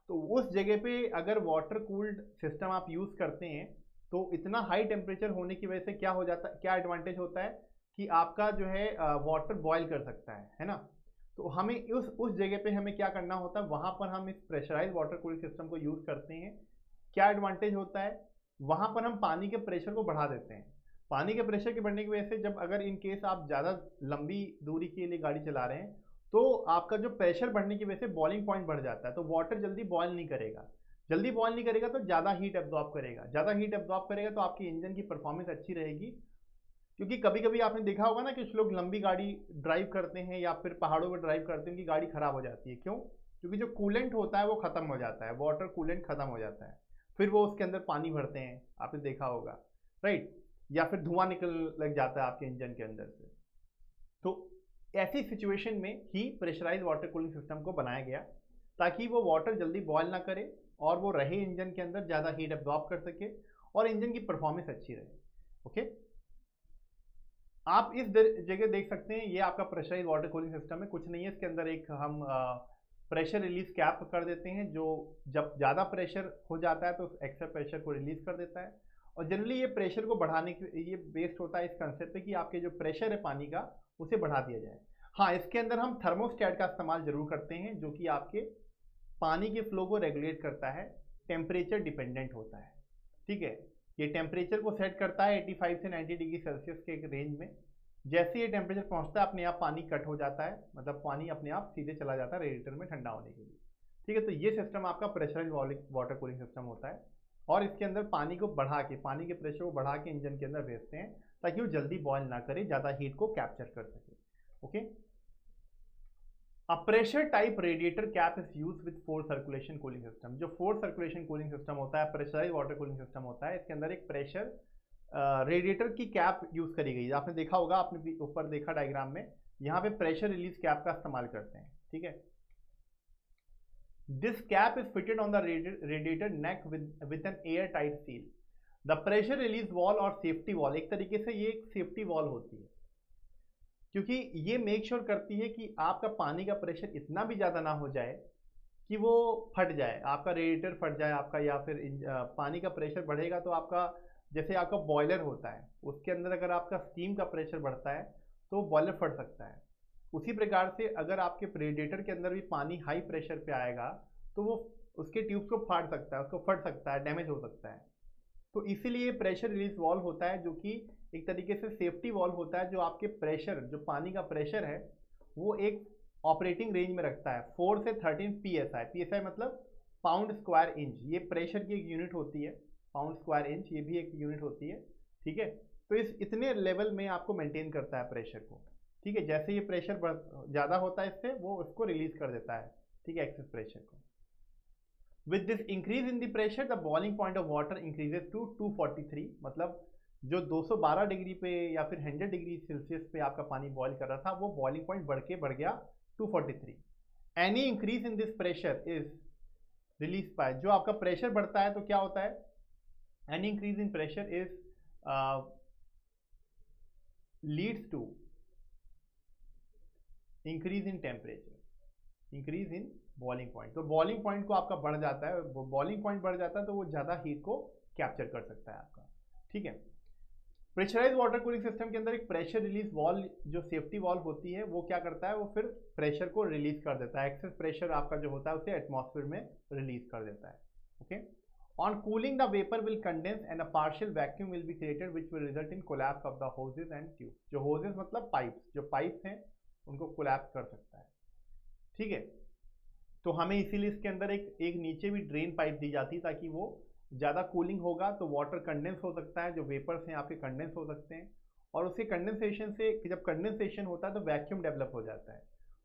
तो उस जगह पे अगर वाटर कूल्ड सिस्टम आप यूज़ करते हैं तो इतना हाई टेम्परेचर होने की वजह से क्या हो जाता है, क्या एडवांटेज होता है कि आपका जो है वाटर बॉयल कर सकता है ना। तो हमें उस जगह पे हमें क्या करना होता है, वहाँ पर हम इस प्रेशराइज वाटर कूलिंग सिस्टम को यूज़ करते हैं। क्या एडवांटेज होता है, वहाँ पर हम पानी के प्रेशर को बढ़ा देते हैं। पानी के प्रेशर के बढ़ने की वजह से जब अगर इन केस आप ज़्यादा लंबी दूरी के लिए गाड़ी चला रहे हैं तो आपका जो प्रेशर बढ़ने की वजह से बॉइलिंग पॉइंट बढ़ जाता है, तो वाटर जल्दी बॉयल नहीं करेगा। जल्दी बॉयल नहीं करेगा तो ज़्यादा हीट एब्जॉर्ब करेगा, ज़्यादा हीट एब्जॉर्ब करेगा तो आपकी इंजन की परफॉर्मेंस अच्छी रहेगी क्योंकि कभी कभी आपने देखा होगा ना कि कुछ लोग लंबी गाड़ी ड्राइव करते हैं या फिर पहाड़ों पर ड्राइव करते हैं, उनकी गाड़ी खराब हो जाती है। क्यों? क्योंकि जो कूलेंट होता है वो खत्म हो जाता है, वाटर कूलेंट खत्म हो जाता है, फिर वो उसके अंदर पानी भरते हैं, आपने देखा होगा, राइट? या फिर धुआं निकल लग जाता है आपके इंजन के अंदर से। तो ऐसी सिचुएशन में ही प्रेशराइज वाटर कूलिंग सिस्टम को बनाया गया ताकि वो वाटर जल्दी बॉयल ना करे और वो रहे इंजन के अंदर, ज़्यादा हीट एब्जॉर्ब कर सके और इंजन की परफॉर्मेंस अच्छी रहे। ओके, आप इस जगह देख सकते हैं, ये आपका प्रेशराइज वाटर कूलिंग सिस्टम है। कुछ नहीं है इसके अंदर, एक हम प्रेशर रिलीज कैप कर देते हैं, जो जब ज़्यादा प्रेशर हो जाता है तो एक्स्ट्रा प्रेशर को रिलीज कर देता है। और जनरली ये प्रेशर को बढ़ाने के ये बेस्ड होता है इस कंसेप्ट पे कि आपके जो प्रेशर है पानी का उसे बढ़ा दिया जाए। हाँ, इसके अंदर हम थर्मोस्टेट का इस्तेमाल जरूर करते हैं, जो कि आपके पानी के फ्लो को रेगुलेट करता है, टेम्परेचर डिपेंडेंट होता है। ठीक है, ये टेम्परेचर को सेट करता है 85 से 90 डिग्री सेल्सियस के एक रेंज में। जैसे ये टेम्परेचर पहुंचता है अपने आप पानी कट हो जाता है, मतलब पानी अपने आप सीधे चला जाता है रेडिएटर में ठंडा होने के लिए। ठीक है, तो ये सिस्टम आपका प्रेशराइज वाटर कूलिंग सिस्टम होता है और इसके अंदर पानी को बढ़ा के, पानी के प्रेशर को बढ़ा के इंजन के अंदर भेजते हैं ताकि वो जल्दी बॉयल ना करे, ज़्यादा हीट को कैप्चर कर सके। Okay, A pressure type radiator cap is used with forced circulation cooling system। जो forced circulation cooling system होता है, प्रेशराइज वाटर कूलिंग सिस्टम होता है, इसके अंदर एक प्रेशर रेडिएटर की कैप यूज करी गई है। आपने देखा होगा, आपने ऊपर देखा डायग्राम में, यहाँ पे प्रेशर रिलीज कैप का इस्तेमाल करते हैं। ठीक है, this cap is fitted on the radiator neck with an air tight seal. The pressure release valve और सेफ्टी वॉल, एक तरीके से ये एक सेफ्टी वॉल होती है, क्योंकि ये मेक श्योर करती है कि आपका पानी का प्रेशर इतना भी ज़्यादा ना हो जाए कि वो फट जाए, आपका रेडिएटर फट जाए आपका, या फिर पानी का प्रेशर बढ़ेगा तो आपका, जैसे आपका बॉयलर होता है उसके अंदर अगर आपका स्टीम का प्रेशर बढ़ता है तो बॉयलर फट सकता है। उसी प्रकार से अगर आपके रेडिएटर के अंदर भी पानी हाई प्रेशर पे आएगा तो वो उसके ट्यूब्स को फाड़ सकता है, उसको फट सकता है, डैमेज हो सकता है। तो इसीलिए प्रेशर रिलीज वॉल होता है, जो कि एक तरीके से सेफ्टी वॉल होता है, जो आपके प्रेशर, जो पानी का प्रेशर है वो एक ऑपरेटिंग रेंज में रखता है 4 से 13 psi। psi मतलब पाउंड स्क्वायर इंच, ये प्रेशर की एक यूनिट होती है, पाउंड स्क्वायर इंच ये भी एक यूनिट होती है। ठीक है, तो इस इतने लेवल में आपको मेंटेन करता है प्रेशर को। ठीक है, जैसे ये प्रेशर ज़्यादा होता है इससे वो उसको रिलीज कर देता है, ठीक है, एक्सेस प्रेशर को। With this increase in the pressure, the boiling point of water increases to 243। मतलब जो 212 डिग्री पे या फिर 100 डिग्री सेल्सियस पे आपका पानी बॉईल कर रहा था, वो बॉइलिंग पॉइंट बढ़ गया 243। Any increase in this pressure is release by, जो आपका प्रेशर बढ़ता है तो क्या होता है, any increase in pressure is leads to increase in temperature, increase in boiling point. तो बॉइलिंग पॉइंट को आपका बढ़ जाता है, बॉइलिंग पॉइंट बढ़ जाता है तो वो ज़्यादा हीट को कैप्चर कर सकता है आपका। ठीक है, प्रेशराइज वाटर कूलिंग सिस्टम के अंदर एक प्रेशर रिलीज वॉल, जो सेफ्टी वॉल होती है, वो क्या करता है, वो फिर प्रेशर को रिलीज कर देता है, एक्सेस प्रेशर आपका जो होता है उसे एटमॉस्फेयर में रिलीज कर देता है। Okay, on cooling the vapour will condense and a partial vacuum will be created which will result in collapse of the hoses and tube. जो होजेस मतलब पाइप्स, जो पाइप्स हैं उनको कोलैप्स कर सकता है। ठीक है, तो हमें इसीलिए इसके अंदर एक नीचे भी ड्रेन पाइप दी जाती है, ताकि वो ज़्यादा कूलिंग होगा तो वाटर कंडेंस हो सकता है, जो वेपर्स हैं आपके कंडेंस हो सकते हैं, और उसके कंडेंसेशन से, जब कंडेंसेशन होता है तो वैक्यूम डेवलप हो जाता है।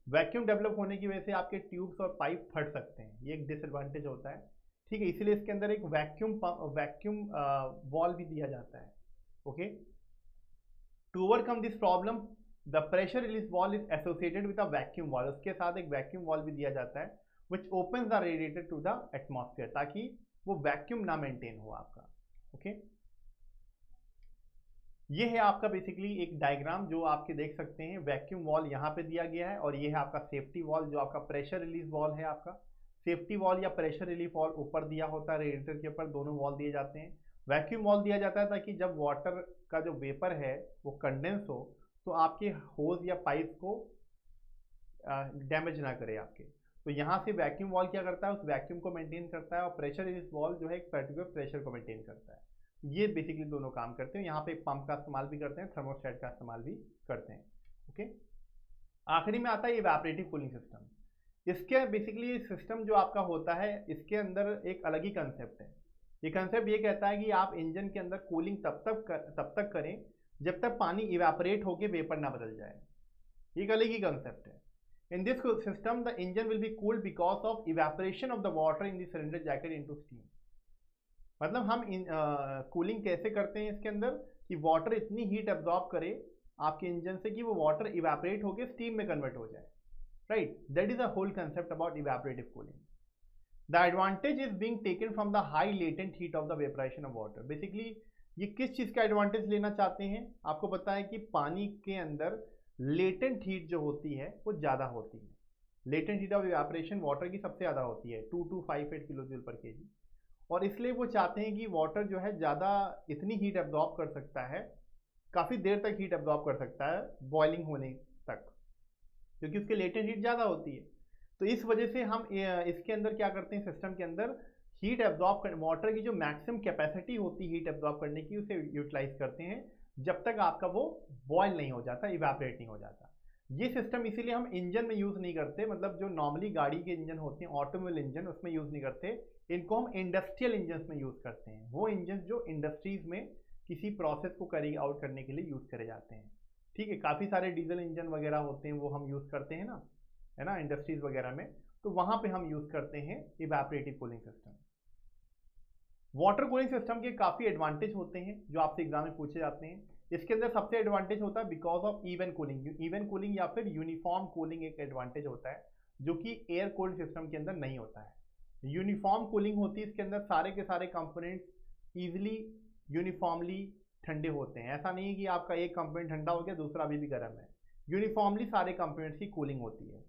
वैक्यूम डेवलप होने की वजह से आपके ट्यूब्स और पाइप फट सकते हैं, ये एक डिसएडवांटेज होता है। ठीक है, इसीलिए इसके अंदर एक वैक्यूम वॉल भी दिया जाता है। Okay, to overcome this problem the pressure release valve is associated with a vacuum valve. उसके साथ एक वैक्यूम वॉल भी दिया जाता है which opens the radiator to the atmosphere, ताकि वो वैक्यूम ना मेंटेन हो आपका। ओके, ये है आपका बेसिकली एक डायग्राम जो आपके देख सकते हैं, वैक्यूम वॉल यहाँ पे दिया गया है, और ये है आपका सेफ्टी वॉल, जो आपका प्रेशर रिलीज वॉल है। आपका सेफ्टी वॉल या प्रेशर रिलीफ वॉल ऊपर दिया होता है, रेडिएटर के ऊपर दोनों वॉल दिए जाते हैं। वैक्यूम वॉल दिया जाता है ताकि जब वाटर का जो वेपर है वो कंडेंस हो तो आपके होज या पाइप को डैमेज ना करे आपके। तो यहाँ से वैक्यूम वॉल क्या करता है, उस वैक्यूम को मेंटेन करता है, और प्रेशर रिलीज वॉल जो है एक पर्टिकुलर प्रेशर को मेंटेन करता है। ये बेसिकली दोनों काम करते हैं। यहाँ पे पंप का इस्तेमाल भी करते हैं, थर्मोस्टेट का इस्तेमाल भी करते हैं। ओके, आखिरी में आता है इवेपोरेटिव कूलिंग सिस्टम। इसके बेसिकली सिस्टम जो आपका होता है, इसके अंदर एक अलग ही कंसेप्ट है। ये कंसेप्ट ये कहता है कि आप इंजन के अंदर कूलिंग तब तक करें जब तक पानी इवेपोरेट होके वेपर ना बदल जाए। ये अलग ही कंसेप्ट है। In this system the engine will be cooled because of evaporation of the water in the cylinder jacket into steam. मतलब हम कूलिंग कैसे करते हैं इसके अंदर कि वाटर इतनी हीट एब्जॉर्ब करे आपके इंजन से कि वो वाटर इवेपोरेट होके स्टीम में कन्वर्ट हो जाए, right. That is the whole concept about evaporative cooling. The advantage is being taken from the high latent heat of the vaporization of water. Basically ये किस चीज़ का एडवांटेज लेना चाहते हैं, आपको पता है कि पानी के अंदर लेटेंट हीट जो होती है वो ज़्यादा होती है। Latent heat of evaporation water की सबसे ज़्यादा होती है 2258 किलो जूल पर केजी, और इसलिए वो चाहते हैं कि वाटर जो है ज़्यादा इतनी हीट एब्जॉर्ब कर सकता है, काफ़ी देर तक हीट एब्जॉर्ब कर सकता है बॉइलिंग होने तक, क्योंकि उसकी लेटेंट हीट ज़्यादा होती है। तो इस वजह से हम इसके अंदर क्या करते हैं, सिस्टम के अंदर हीट एब्जॉर्ब कर वाटर की जो मैक्सिमम कैपेसिटी होती है हीट एब्जॉर्ब करने की, उसे यूटिलाइज करते हैं जब तक आपका वो बॉयल नहीं हो जाता, इवेपोरेट नहीं हो जाता। ये सिस्टम इसीलिए हम इंजन में यूज़ नहीं करते, मतलब जो नॉर्मली गाड़ी के इंजन होते हैं ऑटोमोबाइल इंजन, उसमें यूज़ नहीं करते। इनको हम इंडस्ट्रियल इंजन में यूज़ करते हैं, वो इंजन जो इंडस्ट्रीज़ में किसी प्रोसेस को कैरी आउट करने के लिए यूज़ करे जाते हैं। ठीक है, काफ़ी सारे डीजल इंजन वगैरह होते हैं वो हम यूज़ करते हैं ना, है ना, इंडस्ट्रीज़ वगैरह में, तो वहाँ पे हम यूज़ करते हैं evaporative cooling system. Water cooling system के काफ़ी एडवांटेज होते हैं जो आपसे एग्जाम में पूछे जाते हैं। इसके अंदर सबसे एडवांटेज होता है because of even cooling. Even cooling या फिर यूनिफॉर्म कूलिंग एक एडवांटेज होता है जो कि एयर कूल्ड सिस्टम के अंदर नहीं होता है। यूनिफॉर्म कूलिंग होती है, इसके अंदर सारे के सारे कंपोनेंट्स ईजिली यूनिफॉर्मली ठंडे होते हैं। ऐसा नहीं है कि आपका एक कंपोनेंट ठंडा हो गया दूसरा अभी भी गर्म है, यूनिफॉर्मली सारे कंपोनेंट्स की कूलिंग होती है।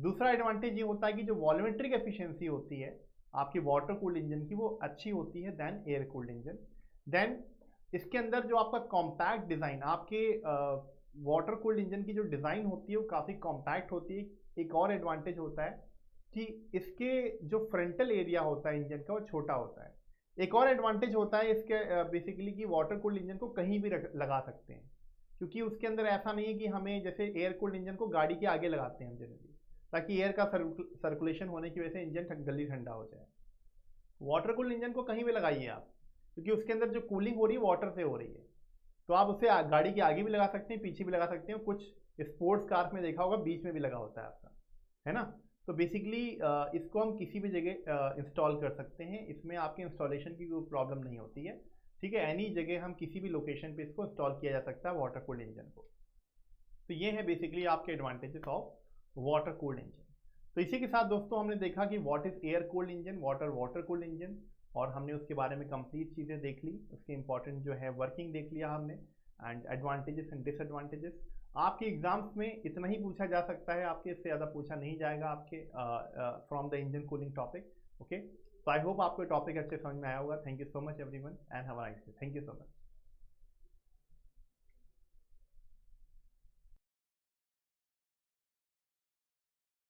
दूसरा एडवांटेज ये होता है कि जो वॉल्यूमेट्रिक एफिशिएंसी होती है आपकी वाटर कूल्ड इंजन की, वो अच्छी होती है than air cooled engine. Then इसके अंदर जो आपका कॉम्पैक्ट डिज़ाइन, आपके वाटर कूल्ड इंजन की जो डिज़ाइन होती है वो काफ़ी कॉम्पैक्ट होती है। एक और एडवांटेज होता है कि इसके जो फ्रंटल एरिया होता है इंजन का वो छोटा होता है। एक और एडवांटेज होता है इसके बेसिकली कि वाटर कूल्ड इंजन को कहीं भी लगा सकते हैं, क्योंकि उसके अंदर ऐसा नहीं है कि हमें जैसे एयर कूल्ड इंजन को गाड़ी के आगे लगाते हैं हम जनरली, ताकि एयर का सर्कुलेशन होने की वजह से इंजन जल्दी ठंडा हो जाए। वाटर कूल्ड इंजन को कहीं भी लगाइए आप, क्योंकि उसके अंदर जो कूलिंग हो रही है वाटर से हो रही है, तो आप उसे गाड़ी के आगे भी लगा सकते हैं, पीछे भी लगा सकते हैं। कुछ स्पोर्ट्स कार में देखा होगा बीच में भी लगा होता है आपका, है ना। तो बेसिकली इसको हम किसी भी जगह इंस्टॉल कर सकते हैं, इसमें आपके इंस्टॉलेशन की कोई प्रॉब्लम नहीं होती है। ठीक है, एनी जगह हम किसी भी लोकेशन पे इसको इंस्टॉल किया जा सकता है वाटर कूल्ड इंजन को। तो ये है बेसिकली आपके advantages of water cooled engine. तो इसी के साथ दोस्तों हमने देखा कि what is air cooled engine, water cooled engine, और हमने उसके बारे में कंप्लीट चीज़ें देख ली, उसके इंपॉर्टेंट जो है वर्किंग देख लिया हमने, एंड एडवांटेजेस एंड डिसएडवांटेजेस। आपके एग्जाम्स में इतना ही पूछा जा सकता है, आपके इससे ज़्यादा पूछा नहीं जाएगा आपके from the engine cooling topic. Okay, तो आई होप आपको टॉपिक अच्छे समझ में आया होगा। Thank you so much everyone and have a nice day. Thank you so much.